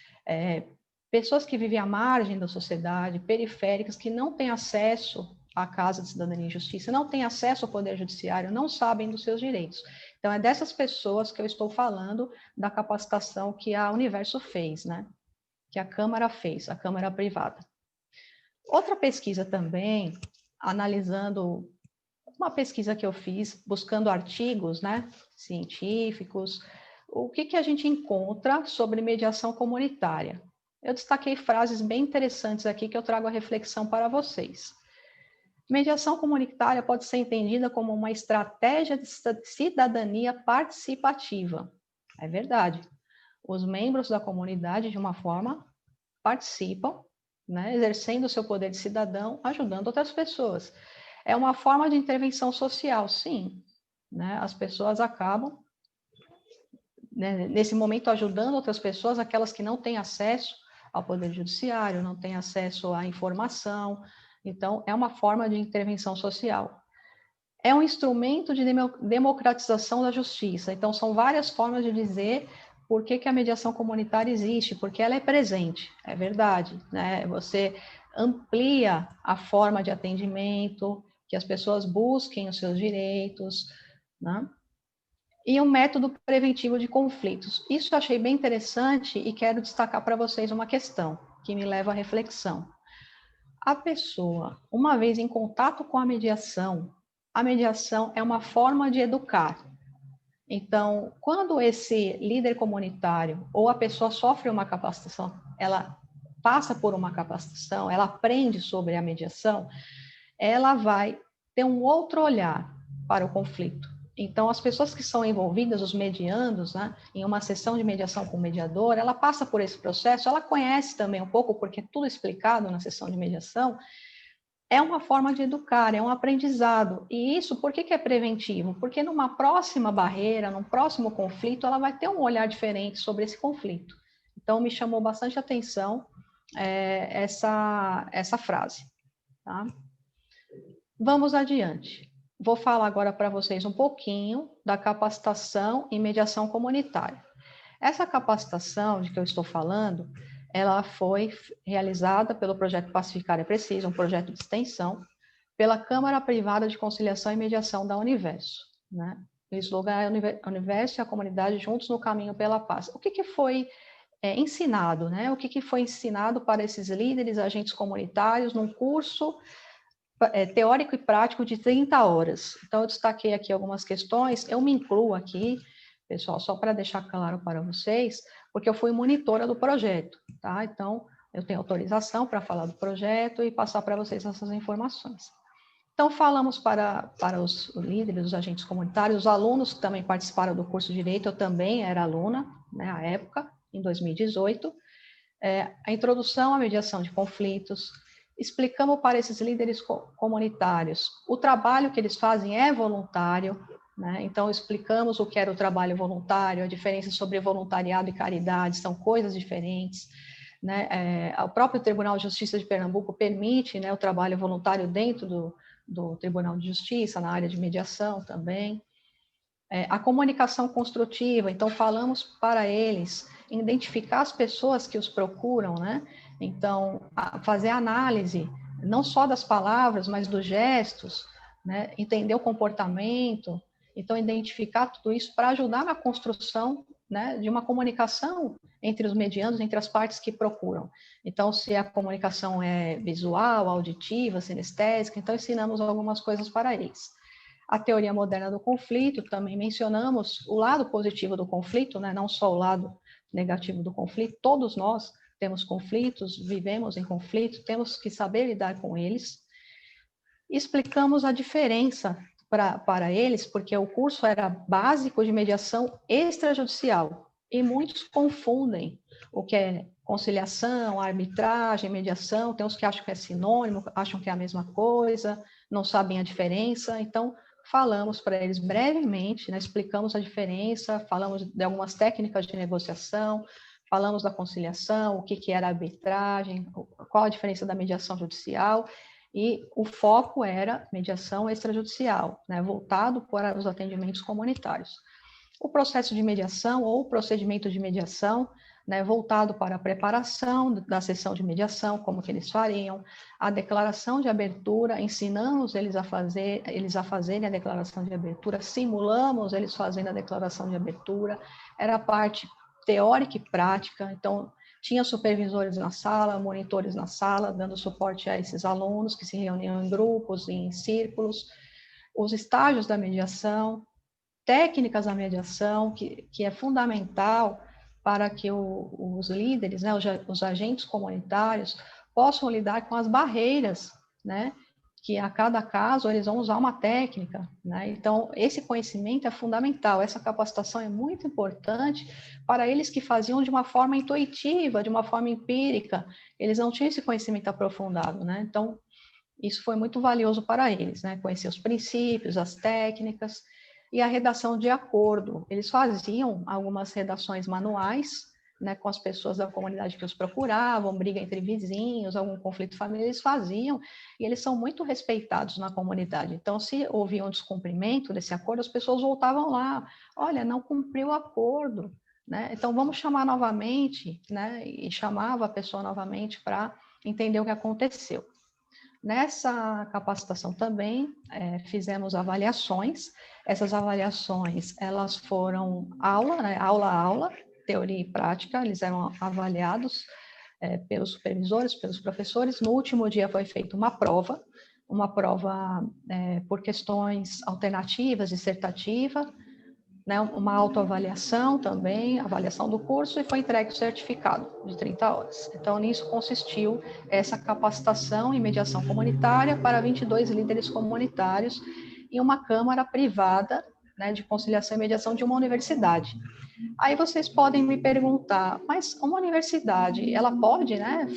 pessoas que vivem à margem da sociedade, periféricas, que não têm acesso à Casa de Cidadania e Justiça, não têm acesso ao Poder Judiciário, não sabem dos seus direitos. Então, é dessas pessoas que eu estou falando da capacitação que a Universo fez, né? Que a Câmara fez, a Câmara Privada. Outra pesquisa também, analisando uma pesquisa que eu fiz, buscando artigos, né, científicos, o que a gente encontra sobre mediação comunitária. Eu destaquei frases bem interessantes aqui que eu trago a reflexão para vocês. Mediação comunitária pode ser entendida como uma estratégia de cidadania participativa. É verdade. Os membros da comunidade, de uma forma, participam, né, exercendo o seu poder de cidadão, ajudando outras pessoas. É uma forma de intervenção social, sim. Né? As pessoas acabam, né, nesse momento, ajudando outras pessoas, aquelas que não têm acesso ao poder judiciário, não têm acesso à informação. Então, é uma forma de intervenção social. É um instrumento de democratização da justiça. Então, são várias formas de dizer por que a mediação comunitária existe, porque ela é presente, é verdade, né? Você amplia a forma de atendimento, que as pessoas busquem os seus direitos, né? E um método preventivo de conflitos. Isso eu achei bem interessante e quero destacar para vocês uma questão que me leva à reflexão. A pessoa, uma vez em contato com a mediação é uma forma de educar. Então, quando esse líder comunitário ou a pessoa sofre uma capacitação, ela passa por uma capacitação, ela aprende sobre a mediação, ela vai ter um outro olhar para o conflito. Então, as pessoas que são envolvidas, os mediandos, né, em uma sessão de mediação com o mediador, ela passa por esse processo, ela conhece também um pouco, porque é tudo explicado na sessão de mediação, é uma forma de educar, é um aprendizado. E isso, por que é preventivo? Porque numa próxima barreira, num próximo conflito, ela vai ter um olhar diferente sobre esse conflito. Então, me chamou bastante atenção essa frase. Tá? Vamos adiante. Vou falar agora para vocês um pouquinho da capacitação em mediação comunitária. Essa capacitação de que eu estou falando, ela foi realizada pelo projeto Pacificar é Preciso, um projeto de extensão, pela Câmara Privada de Conciliação e Mediação da Universo, né? O slogan é Universo e a comunidade juntos no caminho pela paz. O que foi ensinado, né? O que foi ensinado para esses líderes, agentes comunitários, num curso teórico e prático de 30 horas. Então, eu destaquei aqui algumas questões, eu me incluo aqui, pessoal, só para deixar claro para vocês, porque eu fui monitora do projeto, tá? Então, eu tenho autorização para falar do projeto e passar para vocês essas informações. Então, falamos para os líderes, os agentes comunitários, os alunos que também participaram do curso de Direito, eu também era aluna, né, à época, em 2018, a introdução à mediação de conflitos, explicamos para esses líderes comunitários, o trabalho que eles fazem é voluntário, né? Então explicamos o que era o trabalho voluntário, a diferença sobre voluntariado e caridade, são coisas diferentes, né? O próprio Tribunal de Justiça de Pernambuco permite, né, o trabalho voluntário dentro do Tribunal de Justiça, na área de mediação também. A comunicação construtiva, então falamos para eles identificar as pessoas que os procuram, né? Então, fazer análise, não só das palavras, mas dos gestos, né? Entender o comportamento, então identificar tudo isso para ajudar na construção, né, de uma comunicação entre os medianos, entre as partes que procuram. Então, se a comunicação é visual, auditiva, sinestésica, então ensinamos algumas coisas para eles. A teoria moderna do conflito, também mencionamos o lado positivo do conflito, né? Não só o lado negativo do conflito, todos nós temos conflitos, vivemos em conflito, temos que saber lidar com eles. Explicamos a diferença para eles, porque o curso era básico de mediação extrajudicial, e muitos confundem o que é conciliação, arbitragem, mediação, tem uns que acham que é sinônimo, acham que é a mesma coisa, não sabem a diferença, então falamos para eles brevemente, né, explicamos a diferença, falamos de algumas técnicas de negociação, falamos da conciliação, o que era arbitragem, qual a diferença da mediação judicial, e o foco era mediação extrajudicial, né, voltado para os atendimentos comunitários. O processo de mediação ou procedimento de mediação, né, voltado para a preparação da sessão de mediação, como que eles fariam, a declaração de abertura, ensinamos eles a fazerem a declaração de abertura, simulamos eles fazendo a declaração de abertura, era a parte teórica e prática, então tinha supervisores na sala, monitores na sala, dando suporte a esses alunos que se reuniam em grupos, em círculos, os estágios da mediação, técnicas da mediação, que é fundamental para que os líderes, né, os agentes comunitários, possam lidar com as barreiras, né, que a cada caso eles vão usar uma técnica, né? Então, esse conhecimento é fundamental, essa capacitação é muito importante para eles que faziam de uma forma intuitiva, de uma forma empírica, eles não tinham esse conhecimento aprofundado, né? Então, isso foi muito valioso para eles, né? Conhecer os princípios, as técnicas, e a redação de acordo. Eles faziam algumas redações manuais, né, com as pessoas da comunidade que os procuravam, briga entre vizinhos, algum conflito familiar, eles faziam, e eles são muito respeitados na comunidade. Então, se havia um descumprimento desse acordo, as pessoas voltavam lá, olha, não cumpriu o acordo, né? Então, vamos chamar novamente, né? E chamava a pessoa novamente para entender o que aconteceu. Nessa capacitação também fizemos avaliações. Essas avaliações, elas foram aula, né, aula a aula, teoria e prática, eles eram avaliados pelos supervisores, pelos professores. No último dia foi feita uma prova por questões alternativas, dissertativa, né, uma autoavaliação também, avaliação do curso, e foi entregue o certificado de 30 horas. Então, nisso consistiu essa capacitação em mediação comunitária para 22 líderes comunitários em uma câmara privada, né, de conciliação e mediação de uma universidade. Aí vocês podem me perguntar, mas uma universidade, ela pode, né,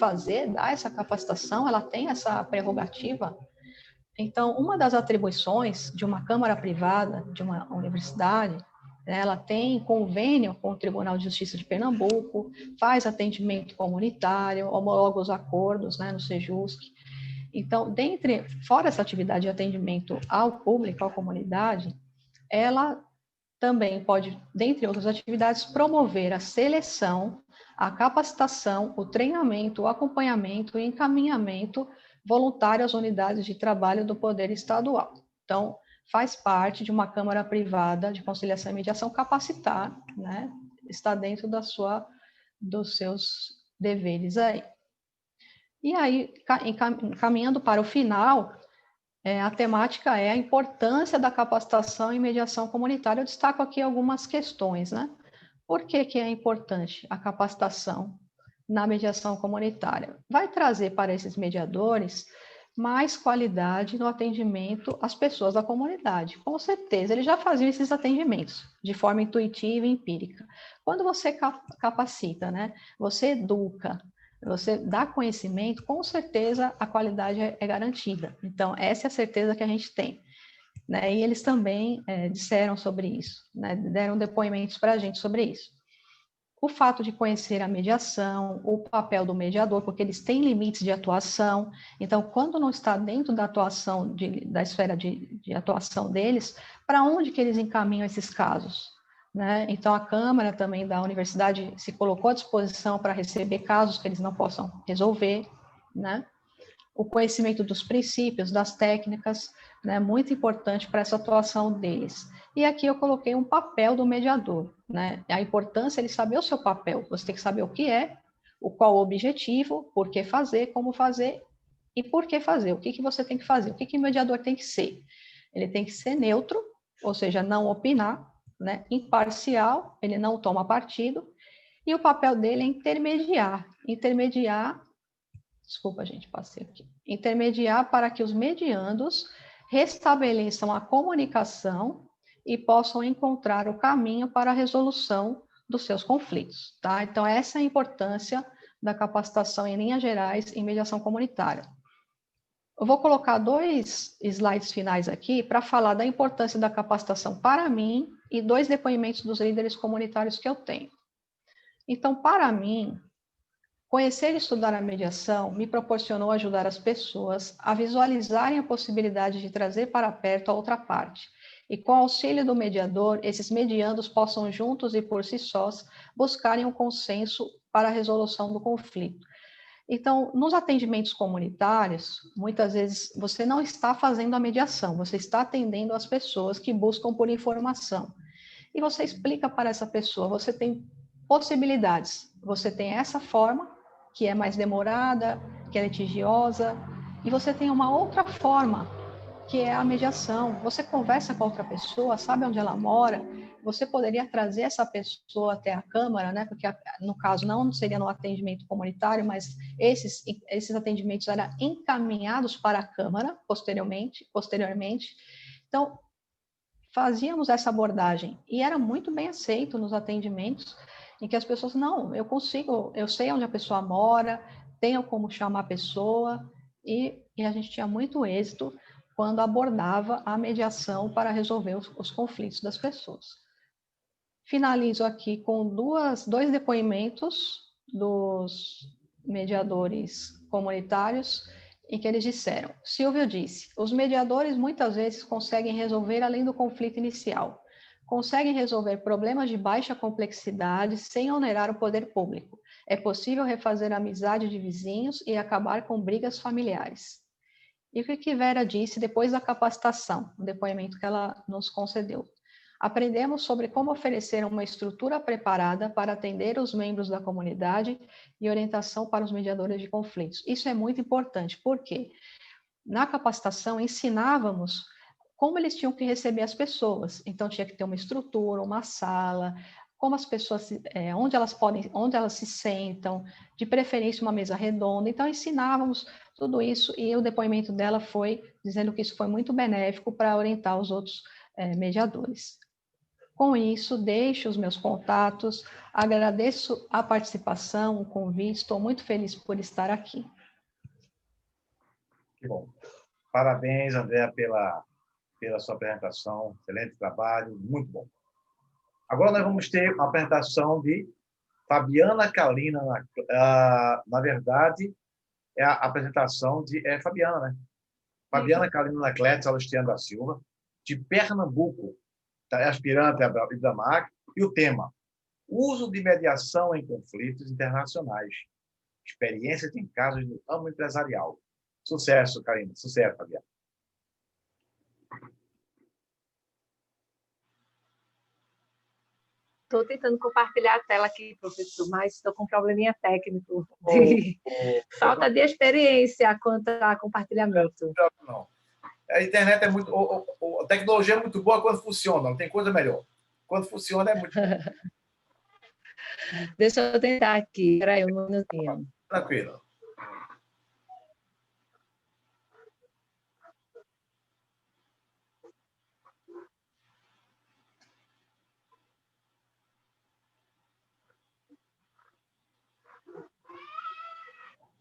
dar essa capacitação, ela tem essa prerrogativa? Então, uma das atribuições de uma câmara privada, de uma universidade, ela tem convênio com o Tribunal de Justiça de Pernambuco, faz atendimento comunitário, homologa os acordos, né, no Sejusc. Então, fora essa atividade de atendimento ao público, à comunidade, ela também pode, dentre outras atividades, promover a seleção, a capacitação, o treinamento, o acompanhamento e encaminhamento voluntário às unidades de trabalho do Poder Estadual. Então, faz parte de uma Câmara Privada de Conciliação e Mediação capacitar, né? Está dentro dos seus deveres aí. E aí, encaminhando para o final, a temática é a importância da capacitação em mediação comunitária. Eu destaco aqui algumas questões, né? Por que é importante a capacitação na mediação comunitária? Vai trazer para esses mediadores mais qualidade no atendimento às pessoas da comunidade. Com certeza, eles já faziam esses atendimentos de forma intuitiva e empírica. Quando você capacita, né? Você educa, você dá conhecimento, com certeza a qualidade é garantida. Então, essa é a certeza que a gente tem. Né? E eles também disseram sobre isso, né? Deram depoimentos para a gente sobre isso. O fato de conhecer a mediação, o papel do mediador, porque eles têm limites de atuação. Então, quando não está dentro da atuação, da esfera de atuação deles, para onde que eles encaminham esses casos? Né? Então, a Câmara também da Universidade se colocou à disposição para receber casos que eles não possam resolver, né? O conhecimento dos princípios, das técnicas, né? Muito importante para essa atuação deles. E aqui eu coloquei um papel do mediador, né? A importância é ele saber o seu papel. Você tem que saber o que é, qual o objetivo, por que fazer, como fazer e por que fazer. O que você tem que fazer, o que o mediador tem que ser. Ele tem que ser neutro, ou seja, não opinar, né? Imparcial, ele não toma partido, e o papel dele é intermediar, desculpa, gente, passei aqui, intermediar para que os mediandos restabeleçam a comunicação e possam encontrar o caminho para a resolução dos seus conflitos, tá? Então, essa é a importância da capacitação em linhas gerais em mediação comunitária. Eu vou colocar 2 slides finais aqui para falar da importância da capacitação para mim e 2 depoimentos dos líderes comunitários que eu tenho. Então, para mim, conhecer e estudar a mediação me proporcionou ajudar as pessoas a visualizarem a possibilidade de trazer para perto a outra parte. E com o auxílio do mediador, esses mediandos possam juntos e por si sós buscarem um consenso para a resolução do conflito. Então, nos atendimentos comunitários, muitas vezes você não está fazendo a mediação, você está atendendo as pessoas que buscam por informação. E você explica para essa pessoa, você tem possibilidades, você tem essa forma, que é mais demorada, que é litigiosa, e você tem uma outra forma, que é a mediação. Você conversa com outra pessoa, sabe onde ela mora, você poderia trazer essa pessoa até a Câmara, né? Porque no caso não seria no atendimento comunitário, mas esses atendimentos eram encaminhados para a Câmara posteriormente. Então, fazíamos essa abordagem e era muito bem aceito nos atendimentos, em que as pessoas, não, eu consigo, eu sei onde a pessoa mora, tenho como chamar a pessoa, e a gente tinha muito êxito quando abordava a mediação para resolver os conflitos das pessoas. Finalizo aqui com 2 depoimentos dos mediadores comunitários, em que eles disseram: Silvio disse, os mediadores muitas vezes conseguem resolver além do conflito inicial, conseguem resolver problemas de baixa complexidade sem onerar o poder público. É possível refazer a amizade de vizinhos e acabar com brigas familiares. E o que Vera disse depois da capacitação, o depoimento que ela nos concedeu? Aprendemos sobre como oferecer uma estrutura preparada para atender os membros da comunidade e orientação para os mediadores de conflitos. Isso é muito importante, porque na capacitação ensinávamos como eles tinham que receber as pessoas. Então, tinha que ter uma estrutura, uma sala, como as pessoas, onde elas se sentam, de preferência uma mesa redonda. Então, ensinávamos tudo isso e o depoimento dela foi dizendo que isso foi muito benéfico para orientar os outros mediadores. Com isso, deixo os meus contatos, agradeço a participação, o convite, estou muito feliz por estar aqui. Que bom. Parabéns, Andréa, pela sua apresentação, excelente trabalho, muito bom. Agora nós vamos ter uma apresentação de Fabiana Kalina, na verdade, é a apresentação de Fabiana, né? Fabiana Kalina Anacleto Salustiano da Silva, de Pernambuco, aspirante a IBRAMAC, e o tema: uso de mediação em conflitos internacionais, experiências em casos no ramo empresarial. Sucesso, Kalina, sucesso, Fabiana. Estou tentando compartilhar a tela aqui, professor, mas estou com um probleminha técnico de falta de experiência quanto a compartilhamento. Não. A internet é muito... A tecnologia é muito boa quando funciona, não tem coisa melhor. Quando funciona é muito bom. Deixa eu tentar aqui. Espera aí um minutinho. Tranquilo.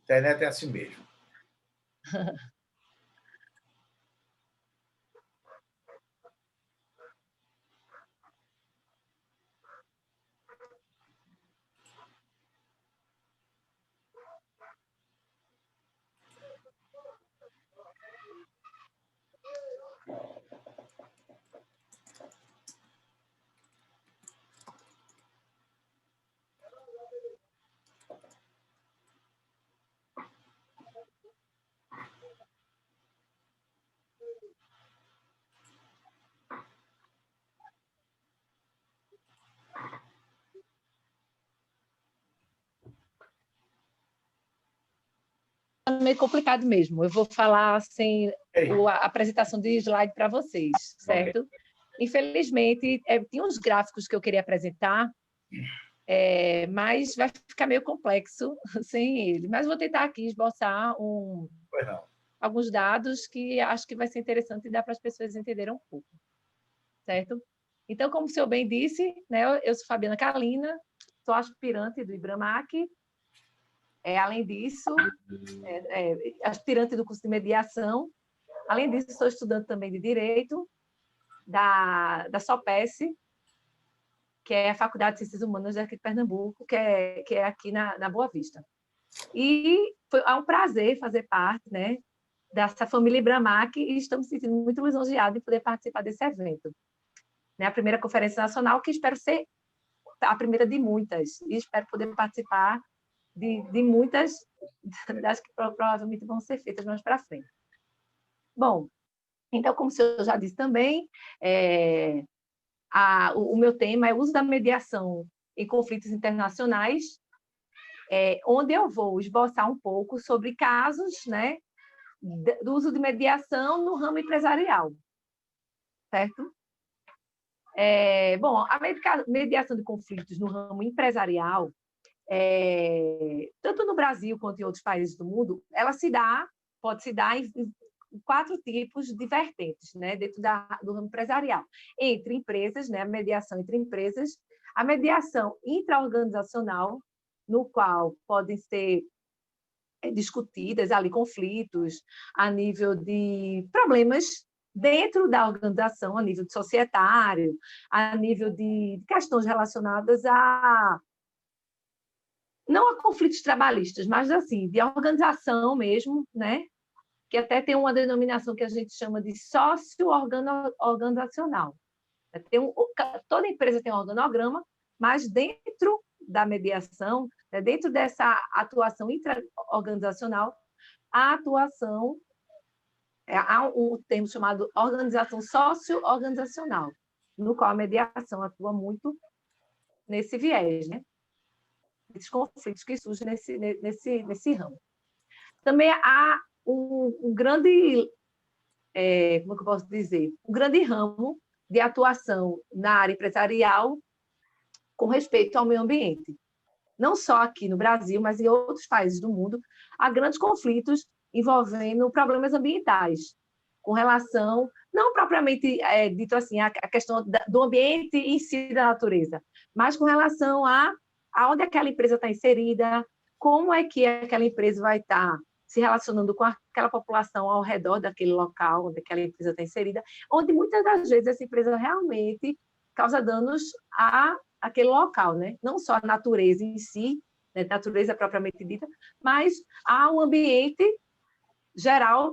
A internet é assim mesmo. Meio complicado mesmo. Eu vou falar sem a apresentação de slide para vocês, certo? Okay. Infelizmente, tinha uns gráficos que eu queria apresentar, mas vai ficar meio complexo sem ele. Mas vou tentar aqui esboçar alguns dados que acho que vai ser interessante e dá para as pessoas entenderem um pouco, certo? Então, como o senhor bem disse, né, eu sou Fabiana Kalina, sou aspirante do IBRAMAC. Além disso, aspirante do curso de mediação. Além disso, sou estudante também de Direito da SOPES, que é a Faculdade de Ciências Humanas aqui de Pernambuco, que é aqui na Boa Vista. E é um prazer fazer parte, né, dessa família IBRAMAC e estamos sentindo muito lisonjeados em poder participar desse evento. Né, a primeira conferência nacional, que espero ser a primeira de muitas, e espero poder participar de muitas das que provavelmente vão ser feitas mais para frente. Bom, então, como o senhor já disse também, o meu tema é o uso da mediação em conflitos internacionais, onde eu vou esboçar um pouco sobre casos, né, do uso de mediação no ramo empresarial, certo? Bom, a mediação de conflitos no ramo empresarial, tanto no Brasil quanto em outros países do mundo, ela pode se dar em 4 tipos de vertentes, né, dentro do ramo empresarial. Entre empresas, né, a mediação entre empresas, a mediação intraorganizacional, no qual podem ser discutidas ali conflitos a nível de problemas dentro da organização, a nível de societário, a nível de questões relacionadas não a conflitos trabalhistas, mas assim, de organização mesmo, né? Que até tem uma denominação que a gente chama de sócio-organizacional. Toda empresa tem um organograma, mas dentro da mediação, Dentro dessa atuação intra-organizacional, a atuação, há um termo chamado organização socio-organizacional, no qual a mediação atua muito nesse viés, né? Esses conflitos que surgem nesse ramo. Também há um grande, como é que eu posso dizer? Um grande ramo de atuação na área empresarial com respeito ao meio ambiente. Não só aqui no Brasil, mas em outros países do mundo, há grandes conflitos envolvendo problemas ambientais, com relação, não propriamente dito assim, a questão do ambiente em si da natureza, mas com relação a onde aquela empresa está inserida, como é que aquela empresa vai estar se relacionando com aquela população ao redor daquele local onde aquela empresa está inserida, onde muitas das vezes essa empresa realmente causa danos àquele local, né? Não só a natureza em si, né? Natureza propriamente dita, mas ao ambiente geral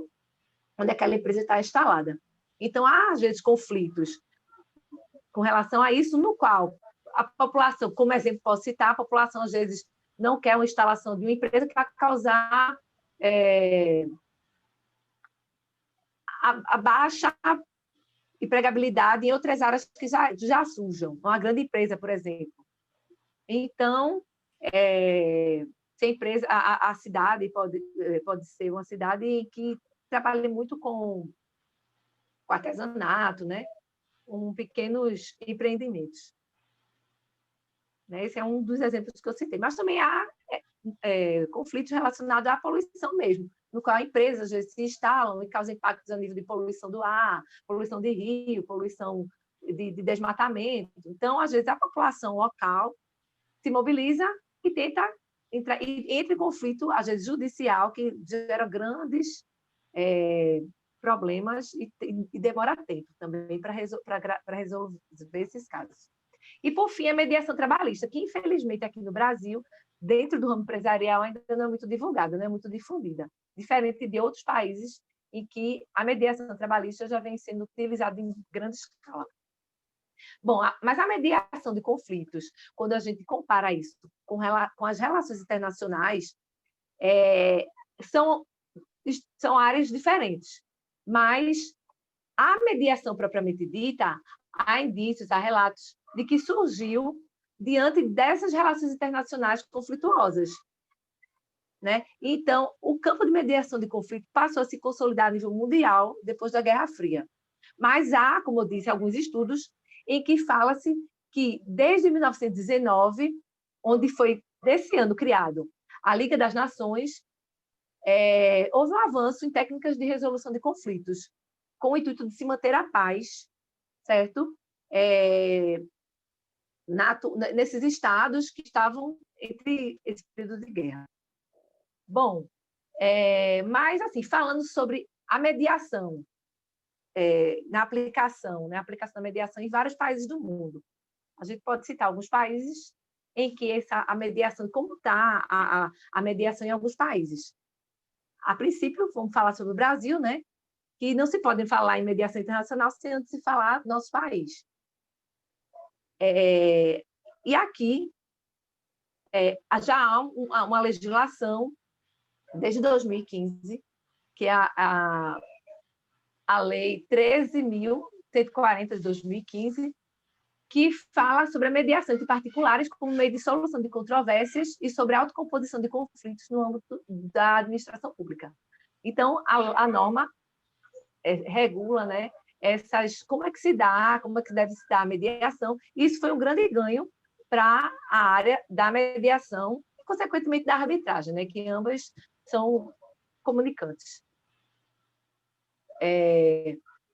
onde aquela empresa está instalada. Então, há, às vezes, conflitos com relação a isso, no qual a população, como exemplo, posso citar, a população, às vezes, não quer uma instalação de uma empresa que vai causar a baixa empregabilidade em outras áreas que já surjam. Uma grande empresa, por exemplo. Então, se a empresa, a cidade pode ser uma cidade que trabalha muito com artesanato, né? Com pequenos empreendimentos. Esse é um dos exemplos que eu citei. Mas também há conflitos relacionados à poluição mesmo, no qual empresas às vezes se instalam e causam impactos a nível de poluição do ar, poluição de rio, poluição de desmatamento. Então, às vezes, a população local se mobiliza e tenta entrar, e entra em conflito, às vezes, judicial, que gera grandes problemas e demora tempo também para resolver esses casos. E, por fim, a mediação trabalhista, que, infelizmente, aqui no Brasil, dentro do ramo empresarial, ainda não é muito divulgada, não é muito difundida, diferente de outros países em que a mediação trabalhista já vem sendo utilizada em grande escala. Bom, mas a mediação de conflitos, quando a gente compara isso com as relações internacionais, são áreas diferentes, mas a mediação propriamente dita, há indícios, há relatos de que surgiu diante dessas relações internacionais conflituosas, né? Então, o campo de mediação de conflito passou a se consolidar a nível mundial depois da Guerra Fria. Mas há, como eu disse, alguns estudos em que fala-se que, desde 1919, onde foi, desse ano, criado a Liga das Nações, houve um avanço em técnicas de resolução de conflitos, com o intuito de se manter a paz, certo? Nesses estados que estavam entre esse período de guerra. Bom, mas, assim, falando sobre a mediação, na aplicação, né? A aplicação da mediação em vários países do mundo. A gente pode citar alguns países em que a mediação, como está a mediação em alguns países. A princípio, vamos falar sobre o Brasil, né? Que não se pode falar em mediação internacional sem antes se falar do nosso país. E aqui já há uma legislação desde 2015, que é a Lei 13.140 de 2015, que fala sobre a mediação entre particulares como meio de solução de controvérsias e sobre a autocomposição de conflitos no âmbito da administração pública. Então, a norma regula, né, como é que se dá, como é que deve se dar a mediação. Isso foi um grande ganho para a área da mediação e, consequentemente, da arbitragem, né, que ambas são comunicantes.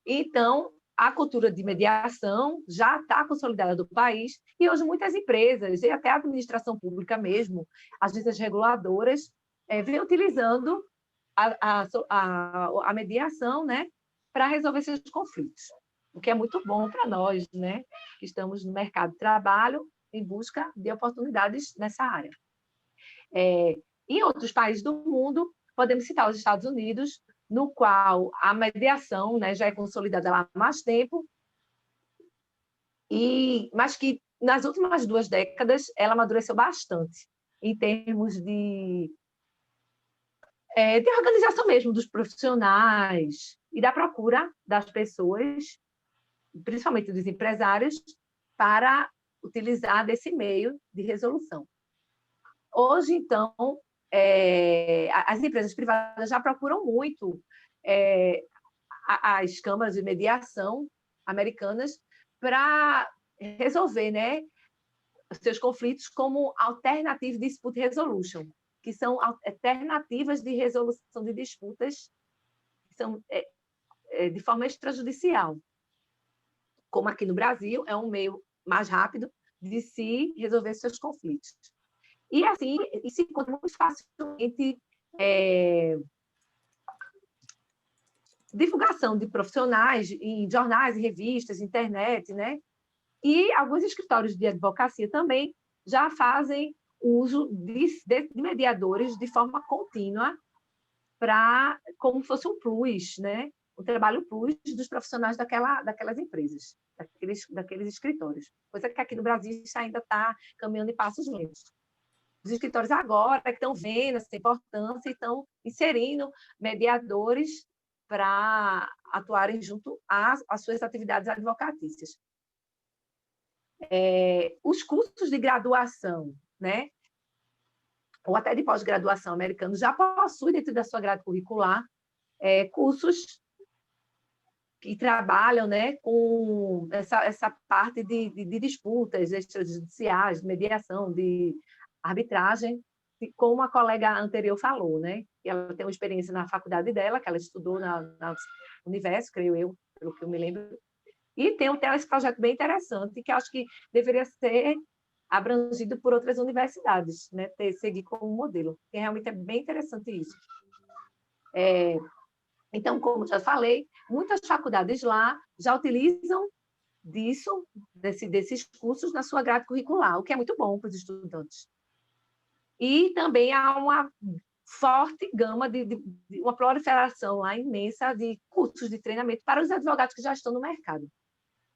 Então, a cultura de mediação já está consolidada do país e hoje muitas empresas e até a administração pública mesmo, as agências reguladoras, vêm utilizando a mediação, né, para resolver esses conflitos, o que é muito bom para nós, né, que estamos no mercado de trabalho em busca de oportunidades nessa área. Em outros países do mundo, podemos citar os Estados Unidos, no qual a mediação, né, já é consolidada lá há mais tempo, mas que nas últimas 2 décadas ela amadureceu bastante. em termos de organização mesmo dos profissionais e da procura das pessoas, principalmente dos empresários, para utilizar desse meio de resolução. Hoje, então, as empresas privadas já procuram muito as câmaras de mediação americanas para resolver, né, os seus conflitos como Alternative Dispute Resolution, que são alternativas de resolução de disputas que são de forma extrajudicial. Como aqui no Brasil, é um meio mais rápido de se resolver seus conflitos. E assim, se encontra muito facilmente divulgação de profissionais em jornais, revistas, internet, né? E alguns escritórios de advocacia também já fazem uso de mediadores de forma contínua como fosse um plus, né? O trabalho plus dos profissionais daquelas empresas, daqueles escritórios. Coisa que aqui no Brasil isso ainda está caminhando em passos lentos. Os escritórios agora que estão vendo essa importância e estão inserindo mediadores para atuarem junto às suas atividades advocatícias. Os cursos de graduação, né, ou até de pós-graduação americanos, já possuem dentro da sua grade curricular cursos que trabalham, né, com essa parte de disputas extrajudiciais, de mediação, de arbitragem, como a colega anterior falou, né? Ela tem uma experiência na faculdade dela, que ela estudou na Universo, creio eu, pelo que eu me lembro, e tem esse projeto bem interessante, que acho que deveria ser abrangido por outras universidades, né? Seguir como modelo, que realmente é bem interessante isso. Então, como já falei, muitas faculdades lá já utilizam desses cursos na sua grade curricular, o que é muito bom para os estudantes. E também há uma forte gama uma proliferação lá imensa de cursos de treinamento para os advogados que já estão no mercado,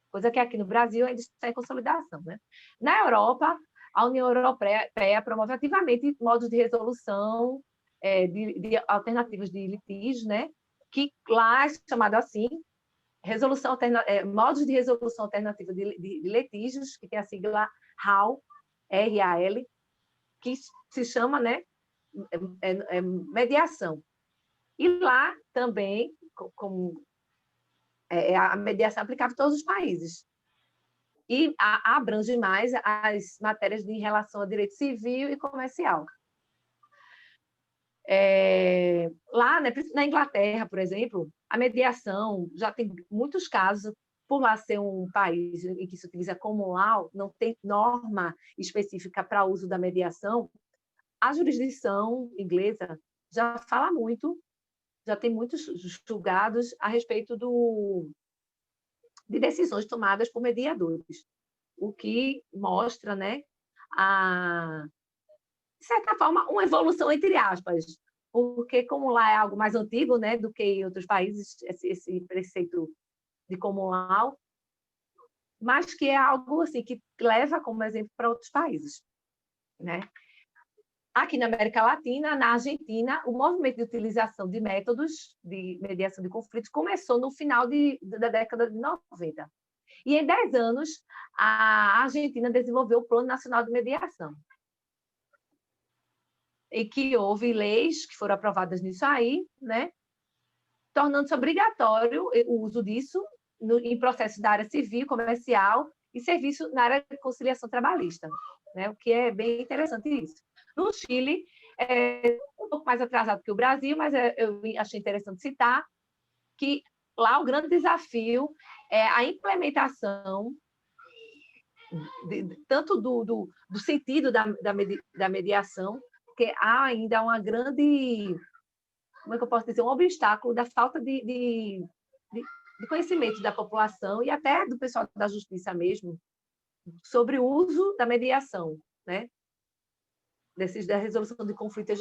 coisa que aqui no Brasil ainda está em consolidação, né? Na Europa, a União Europeia promove ativamente modos de resolução de alternativas de litígios, né? Que lá é chamado assim, modos de resolução alternativa de litígios, que tem a sigla RAL, R-A-L, que se chama, né, mediação. E lá também, como a mediação é aplicável em todos os países. E abrange mais as matérias de relação a direito civil e comercial. Lá, né, na Inglaterra, por exemplo, a mediação já tem muitos casos, por lá ser um país em que se utiliza common law, não tem norma específica para uso da mediação, a jurisdição inglesa já fala muito, já tem muitos julgados a respeito de decisões tomadas por mediadores, o que mostra, né, de certa forma, uma evolução entre aspas, porque como lá é algo mais antigo, né, do que em outros países, esse preceito de common law, mas que é algo assim que leva como exemplo para outros países, né? Aqui na América Latina, na Argentina, o movimento de utilização de métodos de mediação de conflitos começou no final da década de 90. E em 10 anos, a Argentina desenvolveu o Plano Nacional de Mediação, e que houve leis que foram aprovadas nisso aí, né, tornando-se obrigatório o uso disso em processos da área civil, comercial e serviço na área de conciliação trabalhista, né, o que é bem interessante isso. No Chile, é um pouco mais atrasado que o Brasil, mas eu achei interessante citar que lá o grande desafio é a implementação tanto do sentido da mediação, porque há ainda uma grande, como é que eu posso dizer, um obstáculo da falta de conhecimento da população e até do pessoal da justiça mesmo sobre o uso da mediação, né? Da resolução de conflito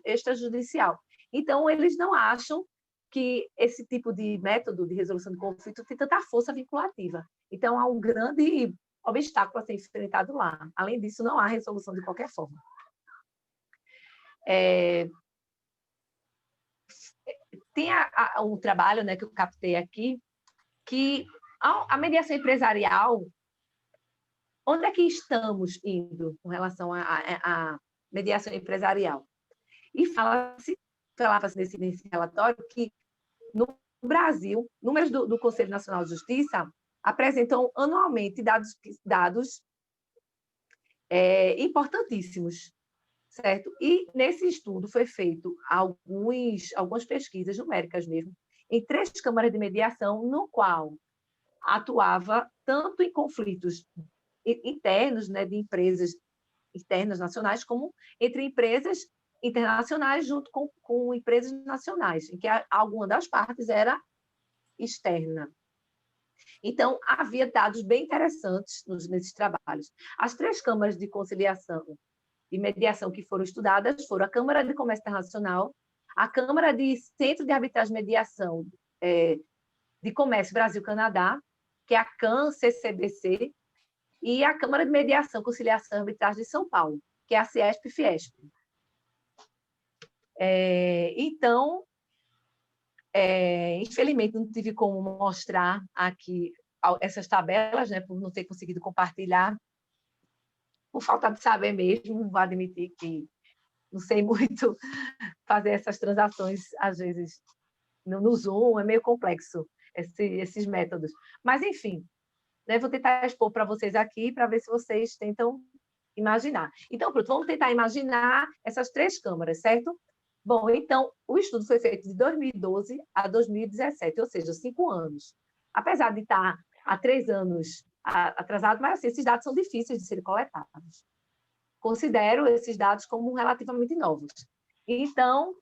extrajudicial. Então, eles não acham que esse tipo de método de resolução de conflito tem tanta força vinculativa. Então, há um grande obstáculo a ser enfrentado lá. Além disso, não há resolução de qualquer forma. Tem um trabalho, né, que eu captei aqui, que a mediação empresarial, onde é que estamos indo com relação à mediação empresarial? E falava-se nesse relatório que, no Brasil, números do Conselho Nacional de Justiça apresentam anualmente dados importantíssimos, certo? E nesse estudo foi feito algumas pesquisas numéricas mesmo, em 3 câmaras de mediação, no qual atuava tanto em conflitos internos, né, de empresas internas nacionais, como entre empresas internacionais junto com empresas nacionais, em que alguma das partes era externa. Então, havia dados bem interessantes nesses trabalhos. As 3 câmaras de conciliação e mediação que foram estudadas foram a Câmara de Comércio Internacional, a Câmara de Centro de Arbitragem e Mediação de Comércio Brasil-Canadá, que é a CAN-CCBC, e a Câmara de Mediação, Conciliação e Arbitragem de São Paulo, que é a CIESP-FIESP. Então, infelizmente, não tive como mostrar aqui essas tabelas, né, por não ter conseguido compartilhar, por falta de saber mesmo, vou admitir que não sei muito fazer essas transações, às vezes, no Zoom, é meio complexo esses métodos. Mas, enfim, né, vou tentar expor para vocês aqui, para ver se vocês tentam imaginar. Então, pronto, vamos tentar imaginar essas 3 câmaras, certo? Bom, então, o estudo foi feito de 2012 a 2017, ou seja, 5 anos. Apesar de estar há 3 anos atrasado, mas assim, esses dados são difíceis de serem coletados. Considero esses dados como relativamente novos. Então,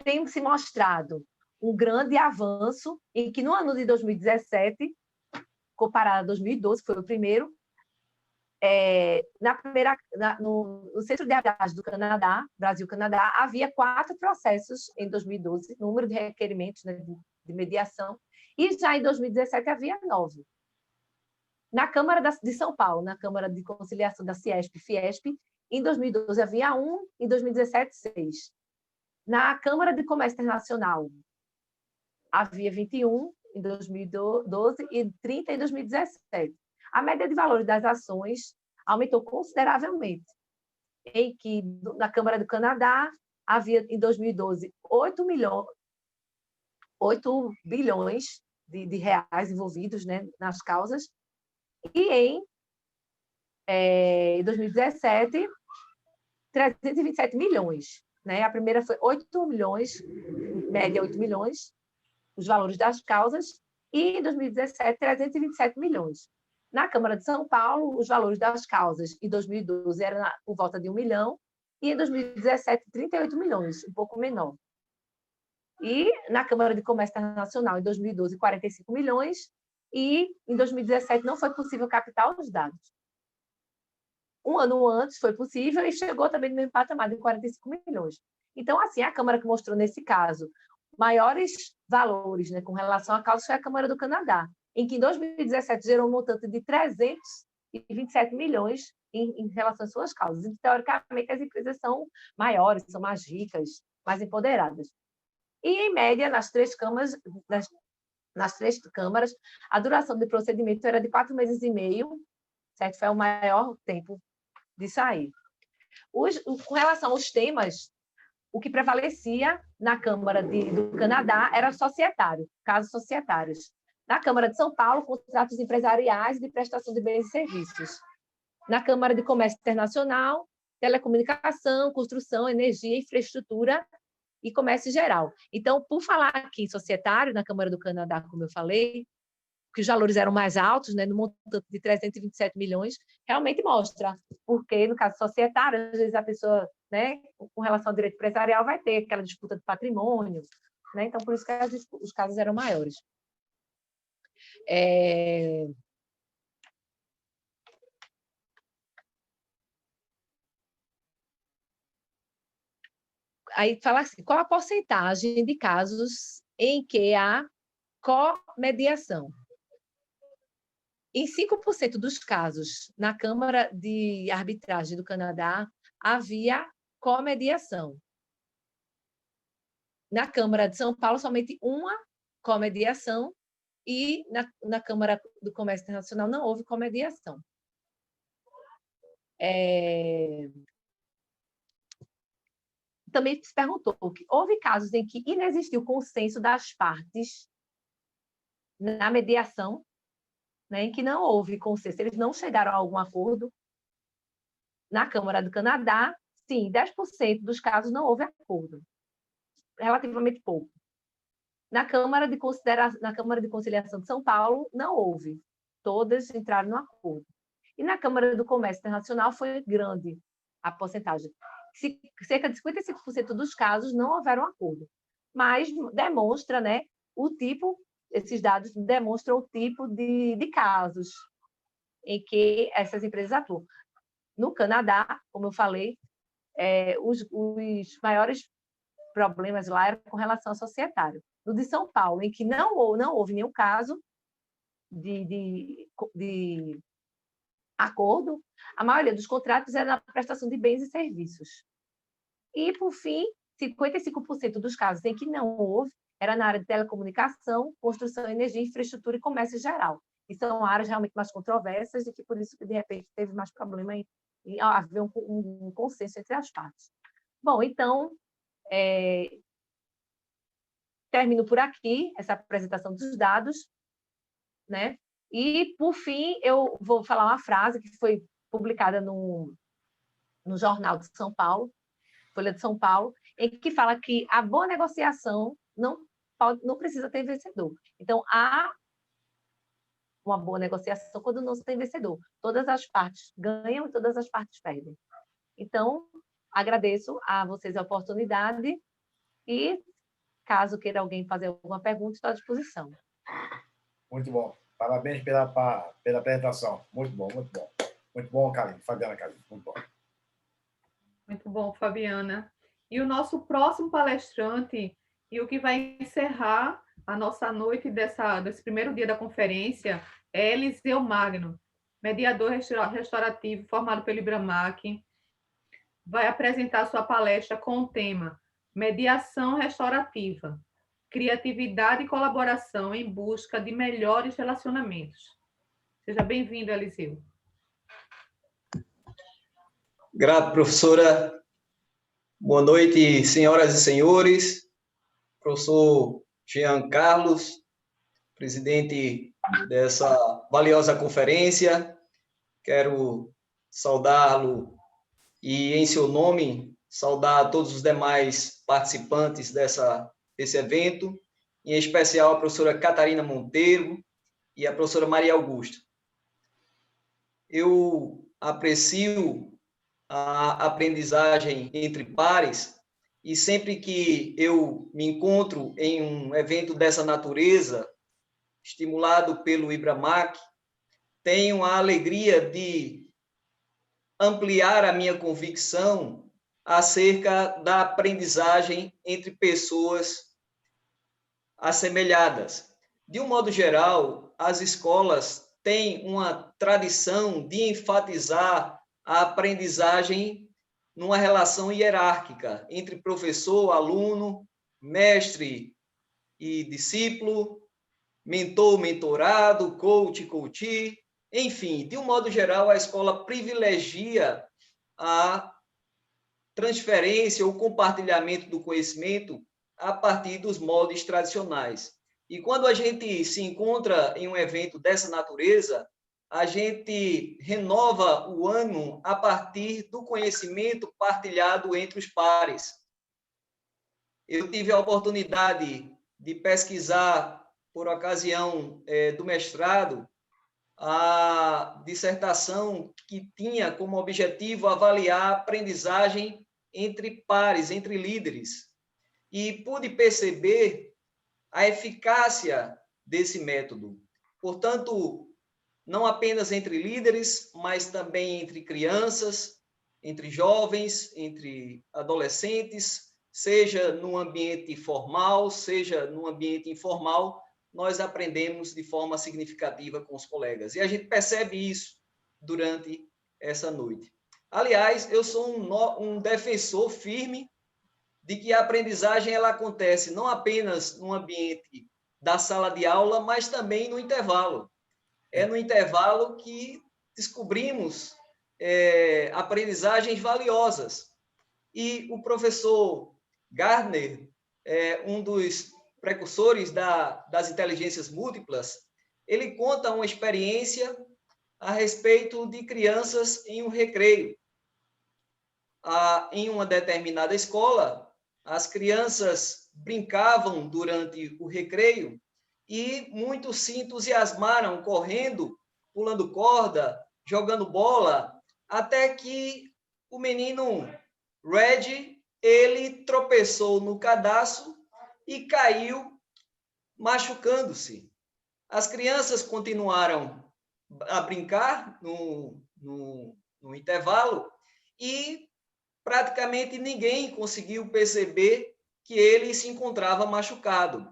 tem se mostrado um grande avanço em que, no ano de 2017, comparado a 2012, que foi o primeiro, no Centro de Arbitragem do Canadá, Brasil-Canadá, havia 4 processos em 2012, número de requerimentos, né, de mediação, e já em 2017 havia 9. Na Câmara de São Paulo, na Câmara de Conciliação da CIESP-FIESP, em 2012 havia 1, em 2017, 6. Na Câmara de Comércio Internacional, havia 21 em 2012 e 30 em 2017. A média de valores das ações aumentou consideravelmente, em que na Câmara do Canadá havia, em 2012, 8 bilhões de reais envolvidos, né, nas causas, e em 2017, 327 milhões. Né? A primeira foi 8 milhões, média 8 milhões, os valores das causas, e em 2017, 327 milhões. Na Câmara de São Paulo, os valores das causas em 2012 eram por volta de 1 milhão, e em 2017, 38 milhões, um pouco menor. E na Câmara de Comércio Internacional, em 2012, 45 milhões, e em 2017 não foi possível captar os dados. Um ano antes foi possível e chegou também no mesmo patamar de 45 milhões. Então, assim, a Câmara que mostrou nesse caso maiores valores, né, com relação à causa foi a Câmara do Canadá, em que em 2017 gerou um montante de 327 milhões em relação às suas causas. Então, teoricamente, as empresas são maiores, são mais ricas, mais empoderadas. E, em média, nas 3 câmaras, a duração do procedimento era de 4 meses e meio, certo? Foi o maior tempo de sair. Com relação aos temas, o que prevalecia na Câmara do Canadá era societário, casos societários. Na Câmara de São Paulo, contratos empresariais de prestação de bens e serviços. Na Câmara de Comércio Internacional, telecomunicação, construção, energia, infraestrutura e comércio geral. Então, por falar aqui em societário, na Câmara do Canadá, como eu falei, que os valores eram mais altos, né, no montante de 327 milhões, realmente mostra, porque no caso societário, às vezes a pessoa, né, com relação ao direito empresarial, vai ter aquela disputa de patrimônio, né, então por isso que os casos eram maiores. Aí fala assim, qual a porcentagem de casos em que há comediação? Em 5% dos casos, na Câmara de Arbitragem do Canadá, havia comediação. Na Câmara de São Paulo, somente uma comediação, e na Câmara do Comércio Internacional não houve comediação. Também se perguntou que houve casos em que inexistiu consenso das partes na mediação, né, em que não houve consenso, eles não chegaram a algum acordo. Na Câmara do Canadá, sim, 10% dos casos não houve acordo, relativamente pouco. Na Câmara de Conciliação de São Paulo, não houve, todas entraram no acordo. E na Câmara do Comércio Internacional foi grande a porcentagem. Cerca de 55% dos casos não houveram acordo, mas demonstra, né, o tipo, esses dados demonstram o tipo de casos em que essas empresas atuam. No Canadá, como eu falei, os maiores problemas lá eram com relação ao societário. No de São Paulo, em que não houve nenhum caso de acordo, a maioria dos contratos era na prestação de bens e serviços. E, por fim, 55% dos casos em que não houve era na área de telecomunicação, construção, energia, infraestrutura e comércio geral. E são áreas realmente mais controversas e que, por isso, que, de repente, teve mais problema em haver um consenso entre as partes. Bom, então, termino por aqui essa apresentação dos dados, né? E, por fim, eu vou falar uma frase que foi publicada no Jornal de São Paulo, Folha de São Paulo, em que fala que a boa negociação não precisa ter vencedor. Então, há uma boa negociação quando não se tem vencedor. Todas as partes ganham e todas as partes perdem. Então, agradeço a vocês a oportunidade e, caso queira alguém fazer alguma pergunta, estou à disposição. Muito bom. Parabéns pela apresentação. Muito bom, muito bom. Muito bom, Fabiana Calim. Muito bom. Muito bom, Fabiana. E o nosso próximo palestrante, e o que vai encerrar a nossa noite desse primeiro dia da conferência, é Eliseu Magno, mediador restaurativo formado pelo IBRAMAC. Vai apresentar sua palestra com o tema Mediação Restaurativa, Criatividade e Colaboração em Busca de Melhores Relacionamentos. Seja bem-vindo, Eliseu. Grato, professora. Boa noite, senhoras e senhores. Professor Jean Carlos, presidente dessa valiosa conferência. Quero saudá-lo e, em seu nome, saudar todos os demais participantes desse evento, em especial a professora Catarina Monteiro e a professora Maria Augusta. Eu aprecio a aprendizagem entre pares e sempre que eu me encontro em um evento dessa natureza, estimulado pelo IBRAMAC, tenho a alegria de ampliar a minha convicção acerca da aprendizagem entre pessoas assemelhadas. De um modo geral, as escolas têm uma tradição de enfatizar a aprendizagem numa relação hierárquica entre professor, aluno, mestre e discípulo, mentor, mentorado, coach, coachee, enfim, de um modo geral, a escola privilegia a transferência ou compartilhamento do conhecimento a partir dos moldes tradicionais. E quando a gente se encontra em um evento dessa natureza, a gente renova o ânimo a partir do conhecimento partilhado entre os pares. Eu tive a oportunidade de pesquisar, por ocasião do mestrado, a dissertação que tinha como objetivo avaliar a aprendizagem entre pares, entre líderes. E pude perceber a eficácia desse método. Portanto, não apenas entre líderes, mas também entre crianças, entre jovens, entre adolescentes, seja no ambiente formal, seja no ambiente informal, nós aprendemos de forma significativa com os colegas. E a gente percebe isso durante essa noite. Aliás, eu sou um defensor firme de que a aprendizagem ela acontece não apenas no ambiente da sala de aula, mas também no intervalo. É no intervalo que descobrimos aprendizagens valiosas. E o professor Gardner, um dos precursores das inteligências múltiplas, ele conta uma experiência a respeito de crianças em um recreio. Em uma determinada escola, as crianças brincavam durante o recreio e muitos se entusiasmaram correndo, pulando corda, jogando bola, até que o menino Red, ele tropeçou no cadastro e caiu machucando-se. As crianças continuaram a brincar no intervalo e praticamente ninguém conseguiu perceber que ele se encontrava machucado,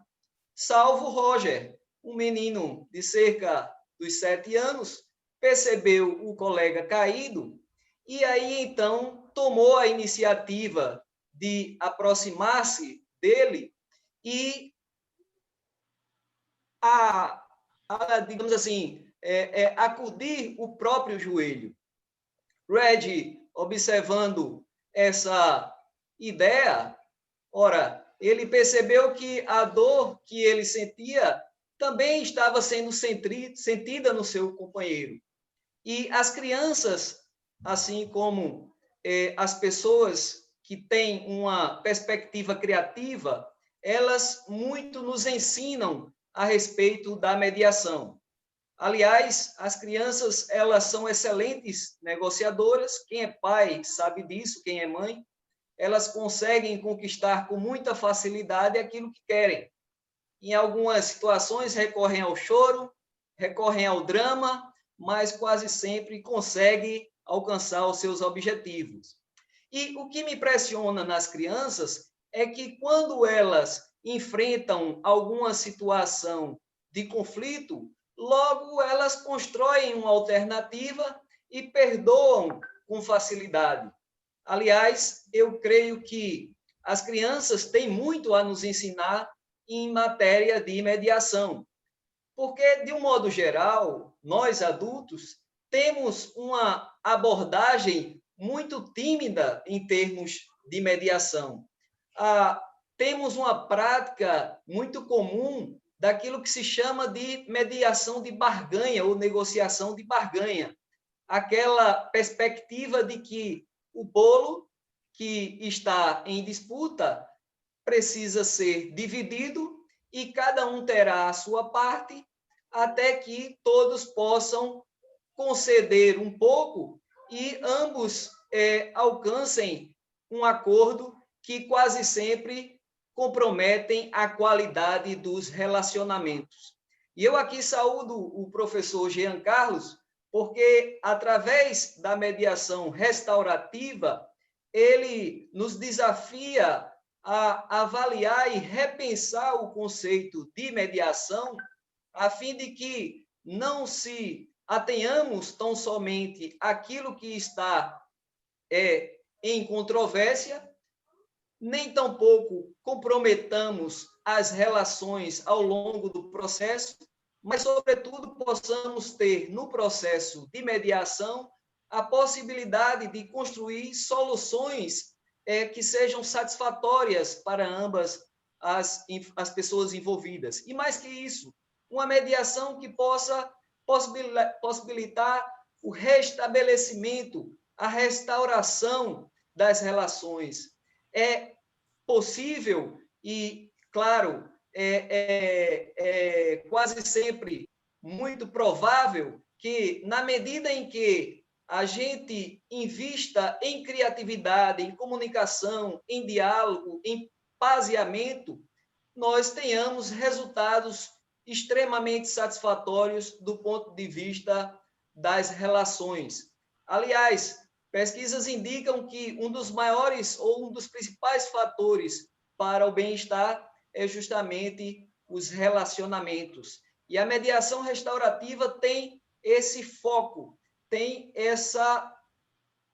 salvo Roger, um menino de cerca dos 7 anos, percebeu o colega caído e aí então tomou a iniciativa de aproximar-se dele e digamos assim, acudir o próprio joelho. Red, observando essa ideia, ora, ele percebeu que a dor que ele sentia também estava sendo sentida no seu companheiro. E as crianças, assim como as pessoas que têm uma perspectiva criativa, elas muito nos ensinam a respeito da mediação. Aliás, as crianças, elas são excelentes negociadoras. Quem é pai sabe disso, quem é mãe. Elas conseguem conquistar com muita facilidade aquilo que querem. Em algumas situações, recorrem ao choro, recorrem ao drama, mas quase sempre conseguem alcançar os seus objetivos. E o que me impressiona nas crianças é que quando elas enfrentam alguma situação de conflito, logo elas constroem uma alternativa e perdoam com facilidade. Aliás, eu creio que as crianças têm muito a nos ensinar em matéria de mediação, porque, de um modo geral, nós adultos temos uma abordagem muito tímida em termos de mediação. Temos uma prática muito comum daquilo que se chama de mediação de barganha ou negociação de barganha. Aquela perspectiva de que o bolo que está em disputa precisa ser dividido e cada um terá a sua parte até que todos possam conceder um pouco e ambos alcancem um acordo que quase sempre comprometem a qualidade dos relacionamentos. E eu aqui saúdo o professor Jean Carlos, porque, através da mediação restaurativa, ele nos desafia a avaliar e repensar o conceito de mediação, a fim de que não se atenhamos tão somente àquilo que está em controvérsia, nem tampouco comprometamos as relações ao longo do processo, mas, sobretudo, possamos ter, no processo de mediação, a possibilidade de construir soluções que sejam satisfatórias para ambas as pessoas envolvidas. E, mais que isso, uma mediação que possa possibilitar o restabelecimento, a restauração das relações. É possível e, claro, quase sempre muito provável que, na medida em que a gente invista em criatividade, em comunicação, em diálogo, em paseamento, nós tenhamos resultados extremamente satisfatórios do ponto de vista das relações. Aliás, pesquisas indicam que um dos maiores ou um dos principais fatores para o bem-estar é justamente os relacionamentos. E a mediação restaurativa tem esse foco, tem essa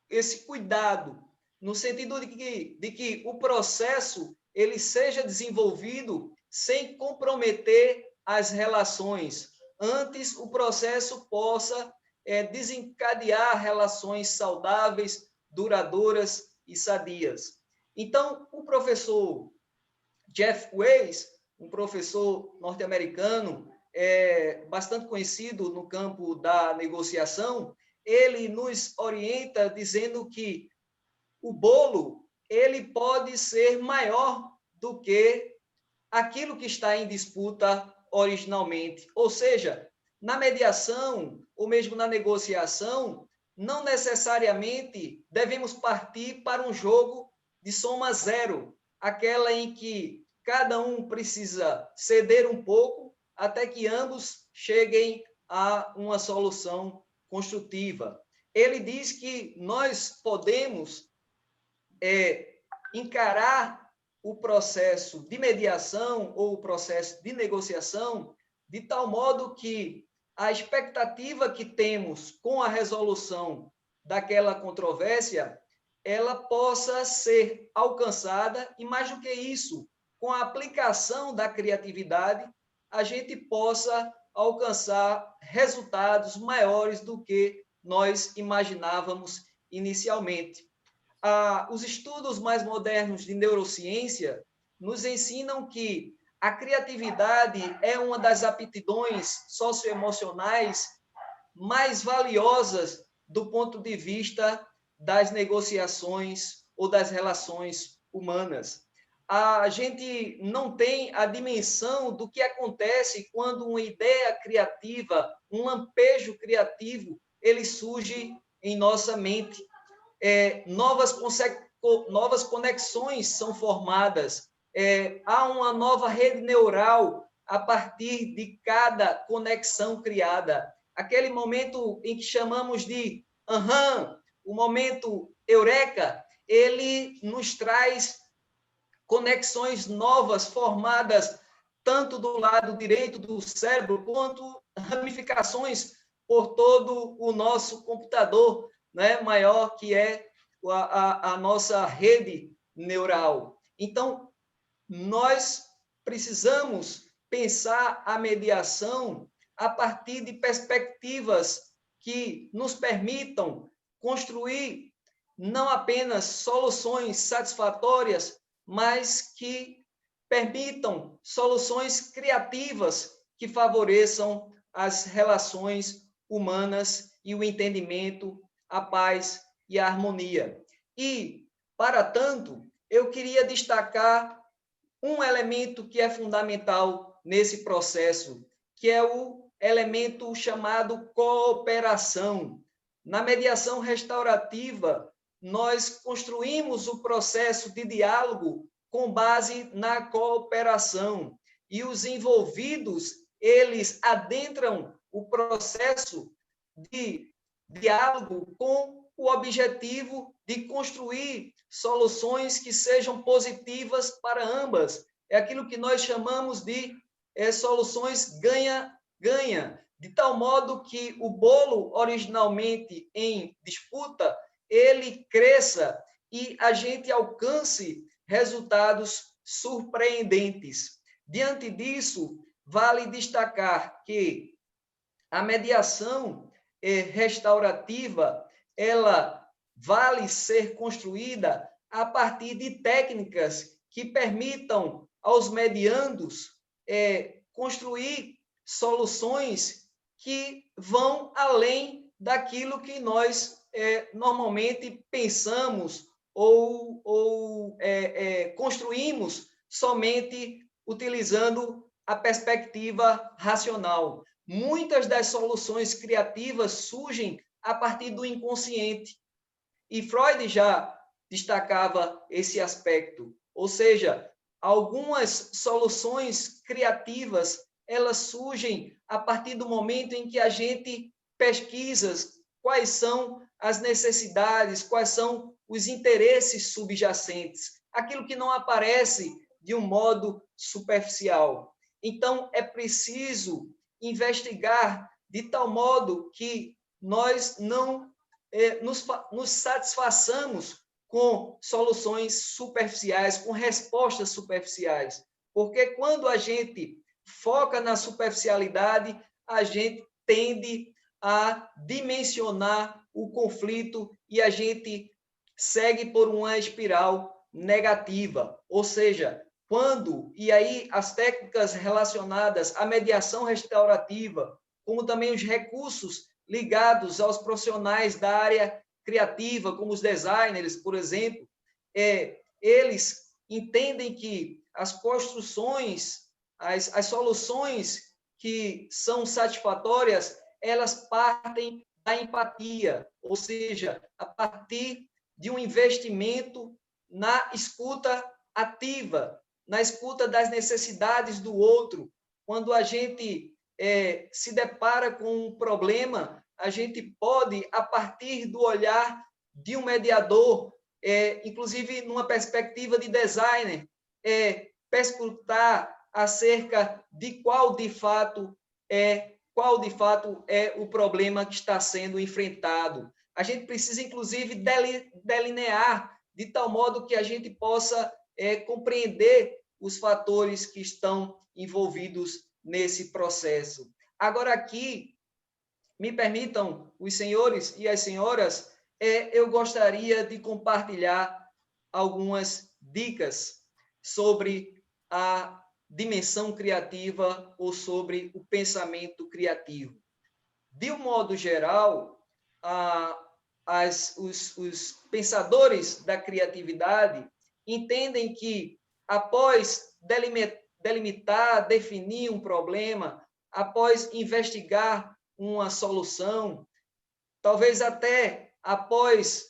esse cuidado, no sentido de que o processo ele seja desenvolvido sem comprometer as relações. Antes, o processo possa desencadear relações saudáveis, duradouras e sadias. Então, o professor Jeff Weiss, um professor norte-americano, bastante conhecido no campo da negociação, ele nos orienta dizendo que o bolo ele pode ser maior do que aquilo que está em disputa originalmente. Ou seja, na mediação ou mesmo na negociação, não necessariamente devemos partir para um jogo de soma zero, aquela em que cada um precisa ceder um pouco até que ambos cheguem a uma solução construtiva. Ele diz que nós podemos encarar o processo de mediação ou o processo de negociação de tal modo que a expectativa que temos com a resolução daquela controvérsia, ela possa ser alcançada e, mais do que isso, com a aplicação da criatividade, a gente possa alcançar resultados maiores do que nós imaginávamos inicialmente. Os estudos mais modernos de neurociência nos ensinam que a criatividade é uma das aptidões socioemocionais mais valiosas do ponto de vista das negociações ou das relações humanas. A gente não tem a dimensão do que acontece quando uma ideia criativa, um lampejo criativo, ele surge em nossa mente. Novas conexões são formadas, há uma nova rede neural a partir de cada conexão criada. Aquele momento em que chamamos de o momento eureka, ele nos traz conexões novas formadas tanto do lado direito do cérebro quanto ramificações por todo o nosso computador, né, maior que é a nossa rede neural. Então, nós precisamos pensar a mediação a partir de perspectivas que nos permitam construir não apenas soluções satisfatórias, mas que permitam soluções criativas que favoreçam as relações humanas e o entendimento, a paz e a harmonia. E, para tanto, eu queria destacar um elemento que é fundamental nesse processo, que é o elemento chamado cooperação. Na mediação restaurativa, nós construímos o processo de diálogo com base na cooperação, e os envolvidos, eles adentram o processo de diálogo com o objetivo de construir soluções que sejam positivas para ambas. É aquilo que nós chamamos de soluções ganha-ganha, de tal modo que o bolo originalmente em disputa, ele cresça e a gente alcance resultados surpreendentes. Diante disso, vale destacar que a mediação restaurativa, ela vale ser construída a partir de técnicas que permitam aos mediandos construir soluções que vão além daquilo que nós normalmente pensamos ou construímos somente utilizando a perspectiva racional. Muitas das soluções criativas surgem a partir do inconsciente. E Freud já destacava esse aspecto. Ou seja, algumas soluções criativas, elas surgem a partir do momento em que a gente pesquisa quais são as necessidades, quais são os interesses subjacentes, aquilo que não aparece de um modo superficial. Então, é preciso investigar de tal modo que nós não nos satisfaçamos com soluções superficiais, com respostas superficiais. Porque quando a gente foca na superficialidade, a gente tende a dimensionar o conflito e a gente segue por uma espiral negativa. Ou seja, e aí as técnicas relacionadas à mediação restaurativa, como também os recursos ligados aos profissionais da área criativa, como os designers, por exemplo, eles entendem que as construções, as soluções que são satisfatórias, elas partem da empatia, ou seja, a partir de um investimento na escuta ativa, na escuta das necessidades do outro. Quando a gente se depara com um problema, a gente pode, a partir do olhar de um mediador, inclusive numa perspectiva de designer, perscrutar acerca de qual de fato é o problema que está sendo enfrentado. A gente precisa, inclusive, delinear de tal modo que a gente possa compreender os fatores que estão envolvidos nesse processo. Agora, aqui, me permitam, os senhores e as senhoras, eu gostaria de compartilhar algumas dicas sobre a dimensão criativa ou sobre o pensamento criativo. De um modo geral, os pensadores da criatividade entendem que, após delimitar, definir um problema, após investigar uma solução, talvez até após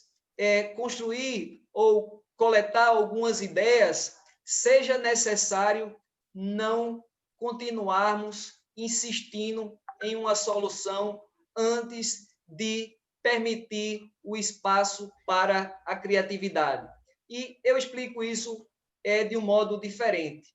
construir ou coletar algumas ideias, seja necessário não continuarmos insistindo em uma solução antes de permitir o espaço para a criatividade. E eu explico isso de um modo diferente.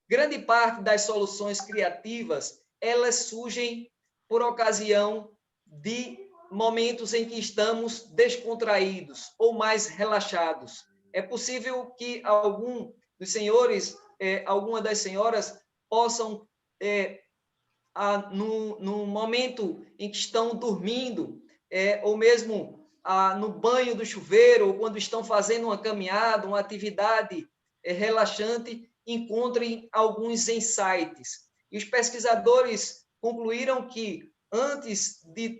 Grande parte das soluções criativas, elas surgem por ocasião de momentos em que estamos descontraídos ou mais relaxados. É possível que algum dos senhores, alguma das senhoras, possam, no momento em que estão dormindo, ou mesmo no banho do chuveiro, ou quando estão fazendo uma caminhada, uma atividade relaxante, encontrem alguns insights. E os pesquisadores concluíram que, antes de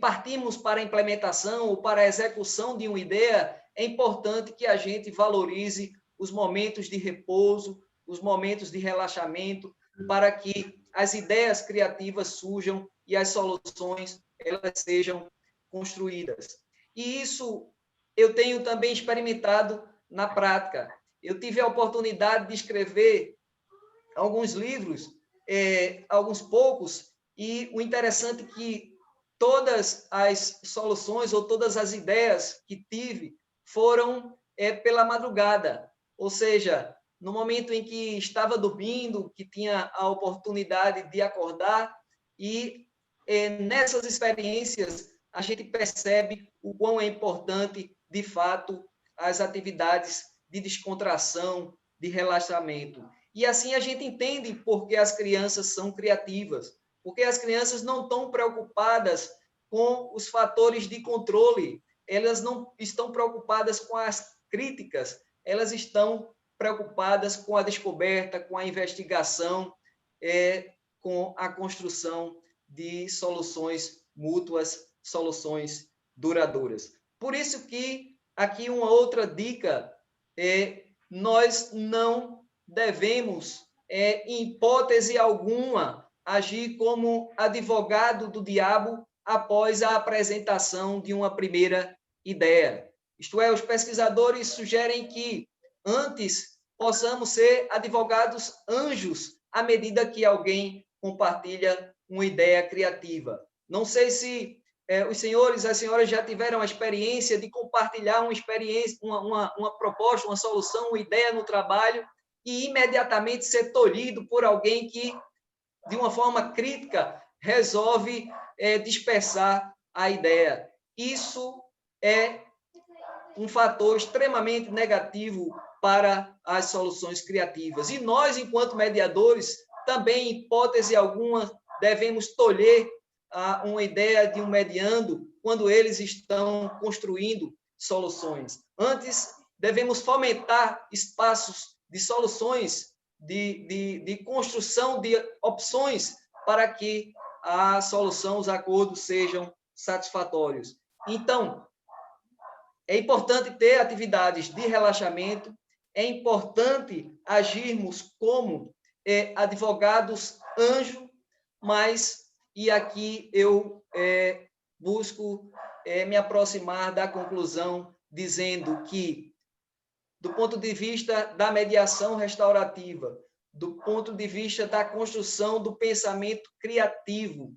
partirmos para a implementação ou para a execução de uma ideia, é importante que a gente valorize os momentos de repouso, os momentos de relaxamento, para que as ideias criativas surjam e as soluções elas sejam construídas. E isso eu tenho também experimentado na prática. Eu tive a oportunidade de escrever alguns livros, alguns poucos, e o interessante é que todas as soluções ou todas as ideias que tive foram pela madrugada, ou seja, no momento em que estava dormindo, que tinha a oportunidade de acordar, e nessas experiências a gente percebe o quão é importante, de fato, as atividades de descontração, de relaxamento. E assim a gente entende por que as crianças são criativas, porque as crianças não estão preocupadas com os fatores de controle, elas não estão preocupadas com as críticas, elas estão preocupadas com a descoberta, com a investigação, com a construção de soluções mútuas, soluções duradouras. Por isso que, aqui uma outra dica, nós não devemos, em hipótese alguma, agir como advogado do diabo após a apresentação de uma primeira ideia. Isto é, os pesquisadores sugerem que antes possamos ser advogados anjos à medida que alguém compartilha uma ideia criativa. Não sei se os senhores e as senhoras já tiveram a experiência de compartilhar uma proposta, uma solução, uma ideia no trabalho e imediatamente ser tolhido por alguém que, de uma forma crítica, resolve dispersar a ideia. Isso é um fator extremamente negativo para as soluções criativas. E nós, enquanto mediadores, também, em hipótese alguma, devemos tolher uma ideia de um mediando quando eles estão construindo soluções. Antes, devemos fomentar espaços de soluções, de construção de opções para que a solução, os acordos sejam satisfatórios. Então, é importante ter atividades de relaxamento, é importante agirmos como advogados anjo, mas, e aqui eu busco me aproximar da conclusão, dizendo que, do ponto de vista da mediação restaurativa, do ponto de vista da construção do pensamento criativo,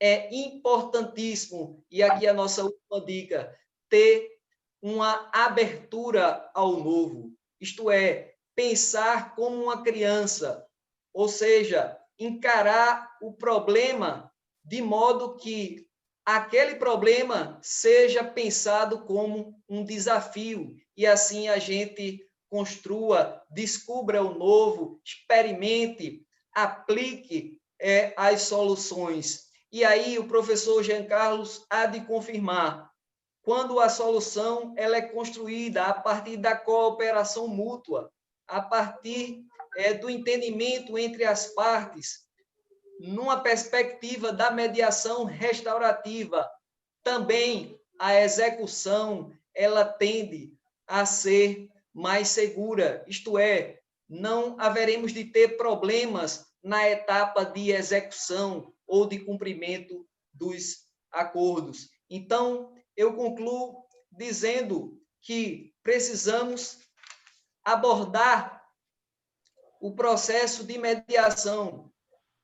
é importantíssimo, e aqui a nossa última dica, ter uma abertura ao novo, isto é, pensar como uma criança, ou seja, encarar o problema de modo que aquele problema seja pensado como um desafio, e assim a gente construa, descubra o novo, experimente, aplique as soluções. E aí o professor Jean Carlos há de confirmar, quando a solução ela é construída a partir da cooperação mútua, a partir do entendimento entre as partes, numa perspectiva da mediação restaurativa, também a execução ela tende a ser mais segura, isto é, não haveremos de ter problemas na etapa de execução ou de cumprimento dos acordos. Então, eu concluo dizendo que precisamos abordar o processo de mediação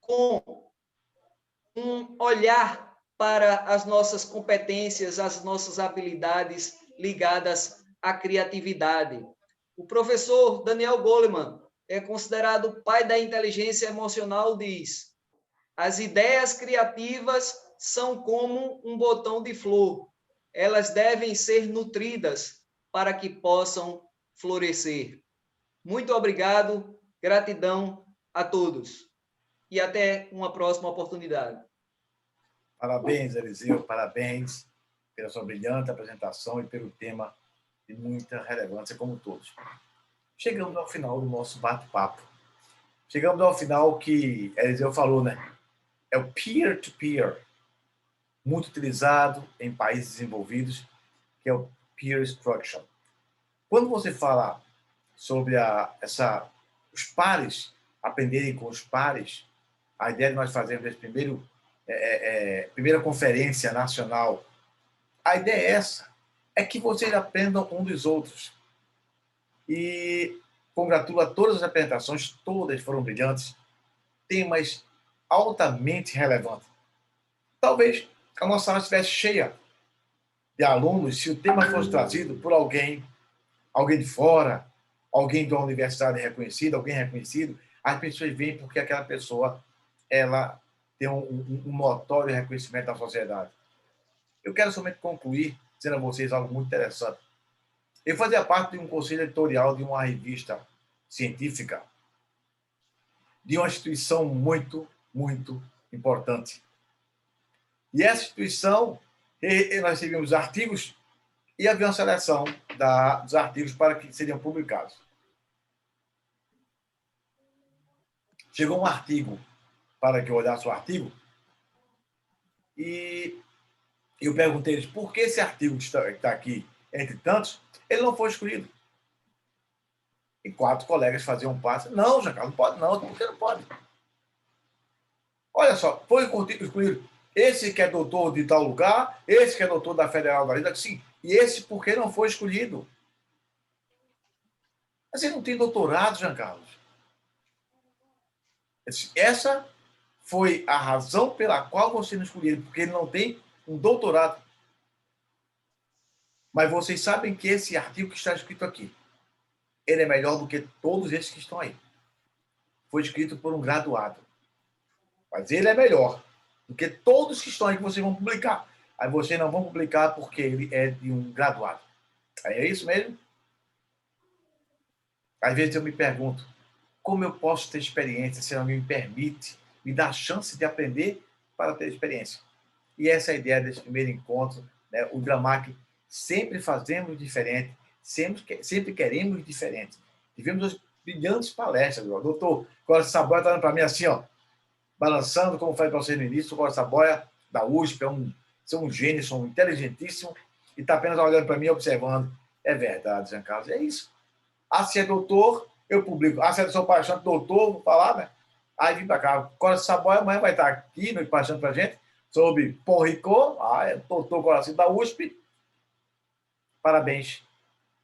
com um olhar para as nossas competências, as nossas habilidades ligadas à criatividade. O professor Daniel Goleman é considerado o pai da inteligência emocional, diz: as ideias criativas são como um botão de flor. Elas devem ser nutridas para que possam florescer. Muito obrigado, gratidão a todos. E até uma próxima oportunidade. Parabéns, Eliseu, parabéns pela sua brilhante apresentação e pelo tema de muita relevância, como todos. Chegamos ao final do nosso bate-papo. Chegamos ao final que Eliseu falou, né? É o peer-to-peer, muito utilizado em países desenvolvidos, que é o peer structure. Quando você fala sobre os pares, aprenderem com os pares, a ideia de nós fazermos esse primeira conferência nacional, a ideia é essa, é que vocês aprendam um dos outros. E congratulo a todas as apresentações, todas foram brilhantes, temas altamente relevantes. Talvez a nossa sala estivesse cheia de alunos se o tema fosse trazido por alguém de fora, alguém de uma universidade reconhecida, alguém reconhecido. As pessoas vêm porque aquela pessoa ela tem um notório reconhecimento da sociedade. Eu quero somente concluir dizendo a vocês algo muito interessante. Eu fazia parte de um conselho editorial de uma revista científica, de uma instituição muito, muito importante. E essa instituição, nós recebíamos artigos e havia uma seleção dos artigos para que seriam publicados. Chegou um artigo para que eu olhasse o artigo e eu perguntei a eles por que esse artigo que está aqui, entre tantos, ele não foi escolhido. E 4 colegas faziam parte. Não, Jacaré, não pode não. Por que não pode? Olha só, foi escolhido esse que é doutor de tal lugar, esse que é doutor da Federal da Lida, sim. E esse por que não foi escolhido? Mas ele não tem doutorado, Jean Carlos. Essa foi a razão pela qual você não escolheu, porque ele não tem um doutorado. Mas vocês sabem que esse artigo que está escrito aqui, ele é melhor do que todos esses que estão aí. Foi escrito por um graduado. Mas ele é melhor do que todos que estão aí que vocês vão publicar. Aí vocês não vão publicar porque ele é de um graduado. Aí é isso mesmo? Às vezes eu me pergunto, como eu posso ter experiência se alguém me permite, me dá a chance de aprender para ter experiência? E essa é a ideia desse primeiro encontro, né? O Gramac sempre fazemos diferente, sempre queremos diferente. Tivemos brilhantes palestras. O doutor Cláudio Saboia está olhando para mim assim, ó, balançando, como falei para você no início, o Cláudio Saboia, da USP, é um gênio, são inteligentíssimo, e está apenas olhando para mim e observando. É verdade, Jean Carlos, é isso. Se é doutor, eu publico. Se é do seu paixão, doutor, vou falar, né? Aí vim para cá. O Cláudio Saboia amanhã vai estar aqui no Paixão para a gente, sobre Paul Ricoeur, é doutor Coração da USP. Parabéns,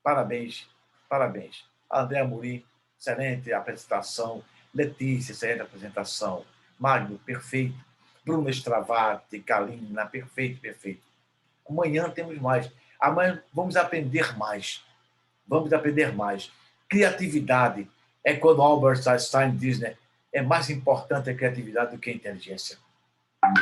parabéns, parabéns. André Amorim, excelente apresentação. Letícia, excelente apresentação. Magno, perfeito. Bruno Stravati, Kalina, perfeito, perfeito. Amanhã temos mais. Amanhã vamos aprender mais. Vamos aprender mais. Criatividade é quando Albert Einstein diz, né? É mais importante a criatividade do que a inteligência.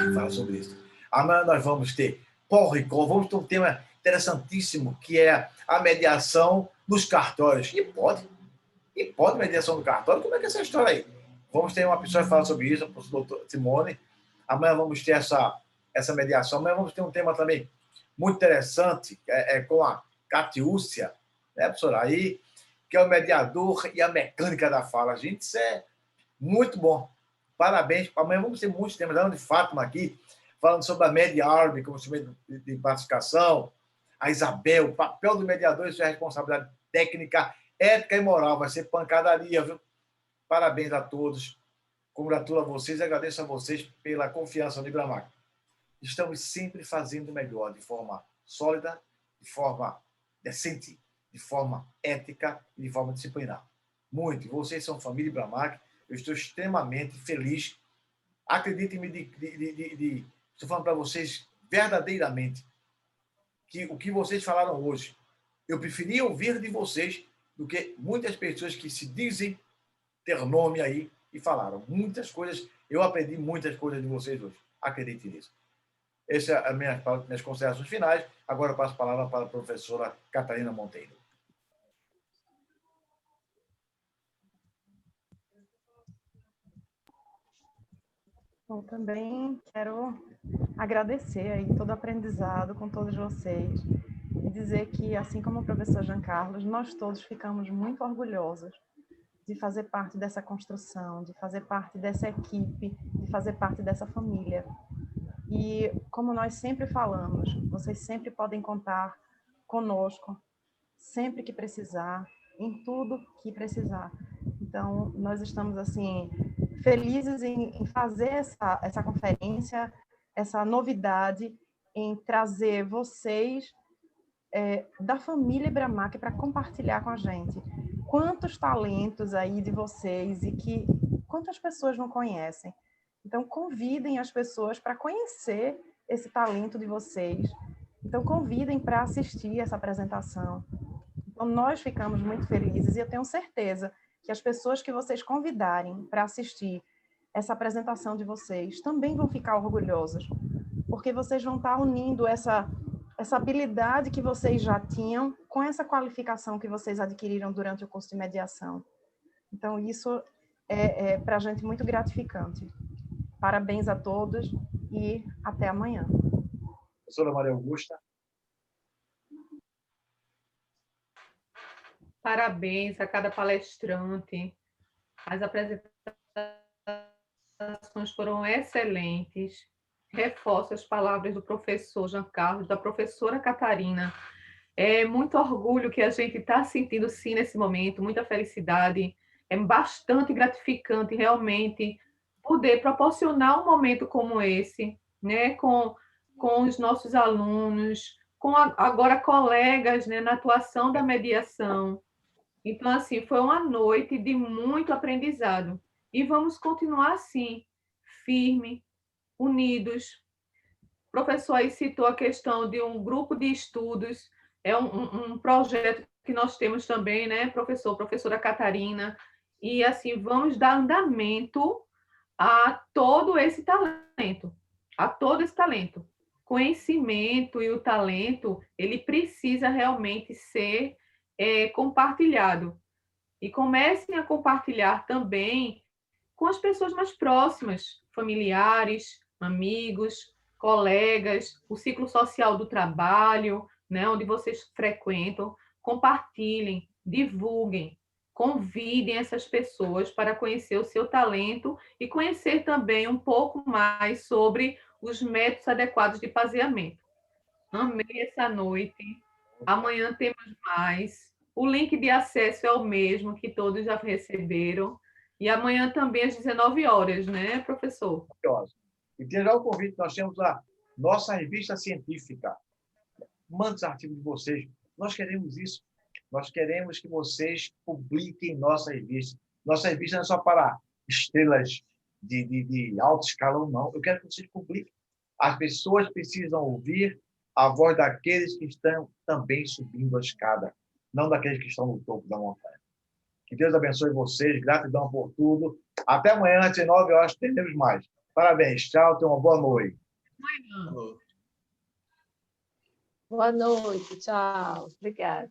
Ele fala sobre isso. Amanhã nós vamos ter Paul Ricoeur, vamos ter um tema interessantíssimo, que é a mediação nos cartórios. E pode mediação no cartório? Como é que é essa história aí? Vamos ter uma pessoa que fala sobre isso, o professor Dr. Simone. Amanhã vamos ter essa mediação. Amanhã vamos ter um tema também muito interessante, com a Catiúcia, né, professora? Aí, que é o mediador e a mecânica da fala. Gente, isso é muito bom. Parabéns. Amanhã vamos ter muitos temas. A Ana de Fátima aqui, falando sobre a Mediarb, como instrumento de pacificação. A Isabel, o papel do mediador, isso é responsabilidade técnica, ética e moral. Vai ser pancadaria, viu? Parabéns a todos. Congratulo a vocês e agradeço a vocês pela confiança no Gramac. Estamos sempre fazendo melhor, de forma sólida, de forma decente, de forma ética e de forma disciplinar. Muito. Vocês são família Gramac. Eu estou extremamente feliz. Acreditem-me, estou falando para vocês verdadeiramente que o que vocês falaram hoje, eu preferia ouvir de vocês do que muitas pessoas que se dizem ter nome aí e falaram muitas coisas. Eu aprendi muitas coisas de vocês hoje. Acreditem nisso. Essas são as minhas considerações finais. Agora eu passo a palavra para a professora Catarina Monteiro. Bom, também quero agradecer aí todo o aprendizado com todos vocês e dizer que, assim como o professor Jean Carlos, nós todos ficamos muito orgulhosos de fazer parte dessa construção, de fazer parte dessa equipe, de fazer parte dessa família. E, como nós sempre falamos, vocês sempre podem contar conosco, sempre que precisar, em tudo que precisar. Então, nós estamos, assim, felizes em fazer essa conferência, essa novidade, em trazer vocês da família Gramac para compartilhar com a gente. Quantos talentos aí de vocês e quantas pessoas não conhecem. Então, convidem as pessoas para conhecer esse talento de vocês. Então, convidem para assistir essa apresentação. Então, nós ficamos muito felizes e eu tenho certeza que as pessoas que vocês convidarem para assistir essa apresentação de vocês também vão ficar orgulhosas, porque vocês vão estar unindo essa habilidade que vocês já tinham com essa qualificação que vocês adquiriram durante o curso de mediação. Então, isso é para a gente muito gratificante. Parabéns a todos e até amanhã. Professora Maria Augusta. Parabéns a cada palestrante. As apresentações foram excelentes. Reforço as palavras do professor Jean Carlos, da professora Catarina. É muito orgulho que a gente está sentindo, sim, nesse momento, muita felicidade. É bastante gratificante, realmente, poder proporcionar um momento como esse, né, com os nossos alunos, com agora colegas, né, na atuação da mediação. Então, assim, foi uma noite de muito aprendizado. E vamos continuar assim, firme, unidos. O professor aí citou a questão de um grupo de estudos, é um projeto que nós temos também, né, professora Catarina, e assim, vamos dar andamento a todo esse talento, conhecimento e o talento, ele precisa realmente ser compartilhado. E comecem a compartilhar também com as pessoas mais próximas, familiares, amigos, colegas, o ciclo social do trabalho, né, onde vocês frequentam. Compartilhem, divulguem, convidem essas pessoas para conhecer o seu talento e conhecer também um pouco mais sobre os métodos adequados de faseamento. Amei essa noite. Amanhã temos mais. O link de acesso é o mesmo que todos já receberam. E amanhã também às 19 horas, né, professor? E tem já o convite, nós temos a nossa revista científica. Mande os artigos de vocês. Nós queremos isso. Nós queremos que vocês publiquem nossa revista. Nossa revista não é só para estrelas de alto escalão, não. Eu quero que vocês publiquem. As pessoas precisam ouvir a voz daqueles que estão também subindo a escada, não daqueles que estão no topo da montanha. Que Deus abençoe vocês, gratidão por tudo. Até amanhã, às 19 horas, teremos mais. Parabéns, tchau, tenham uma boa noite. Boa noite, tchau. Obrigada.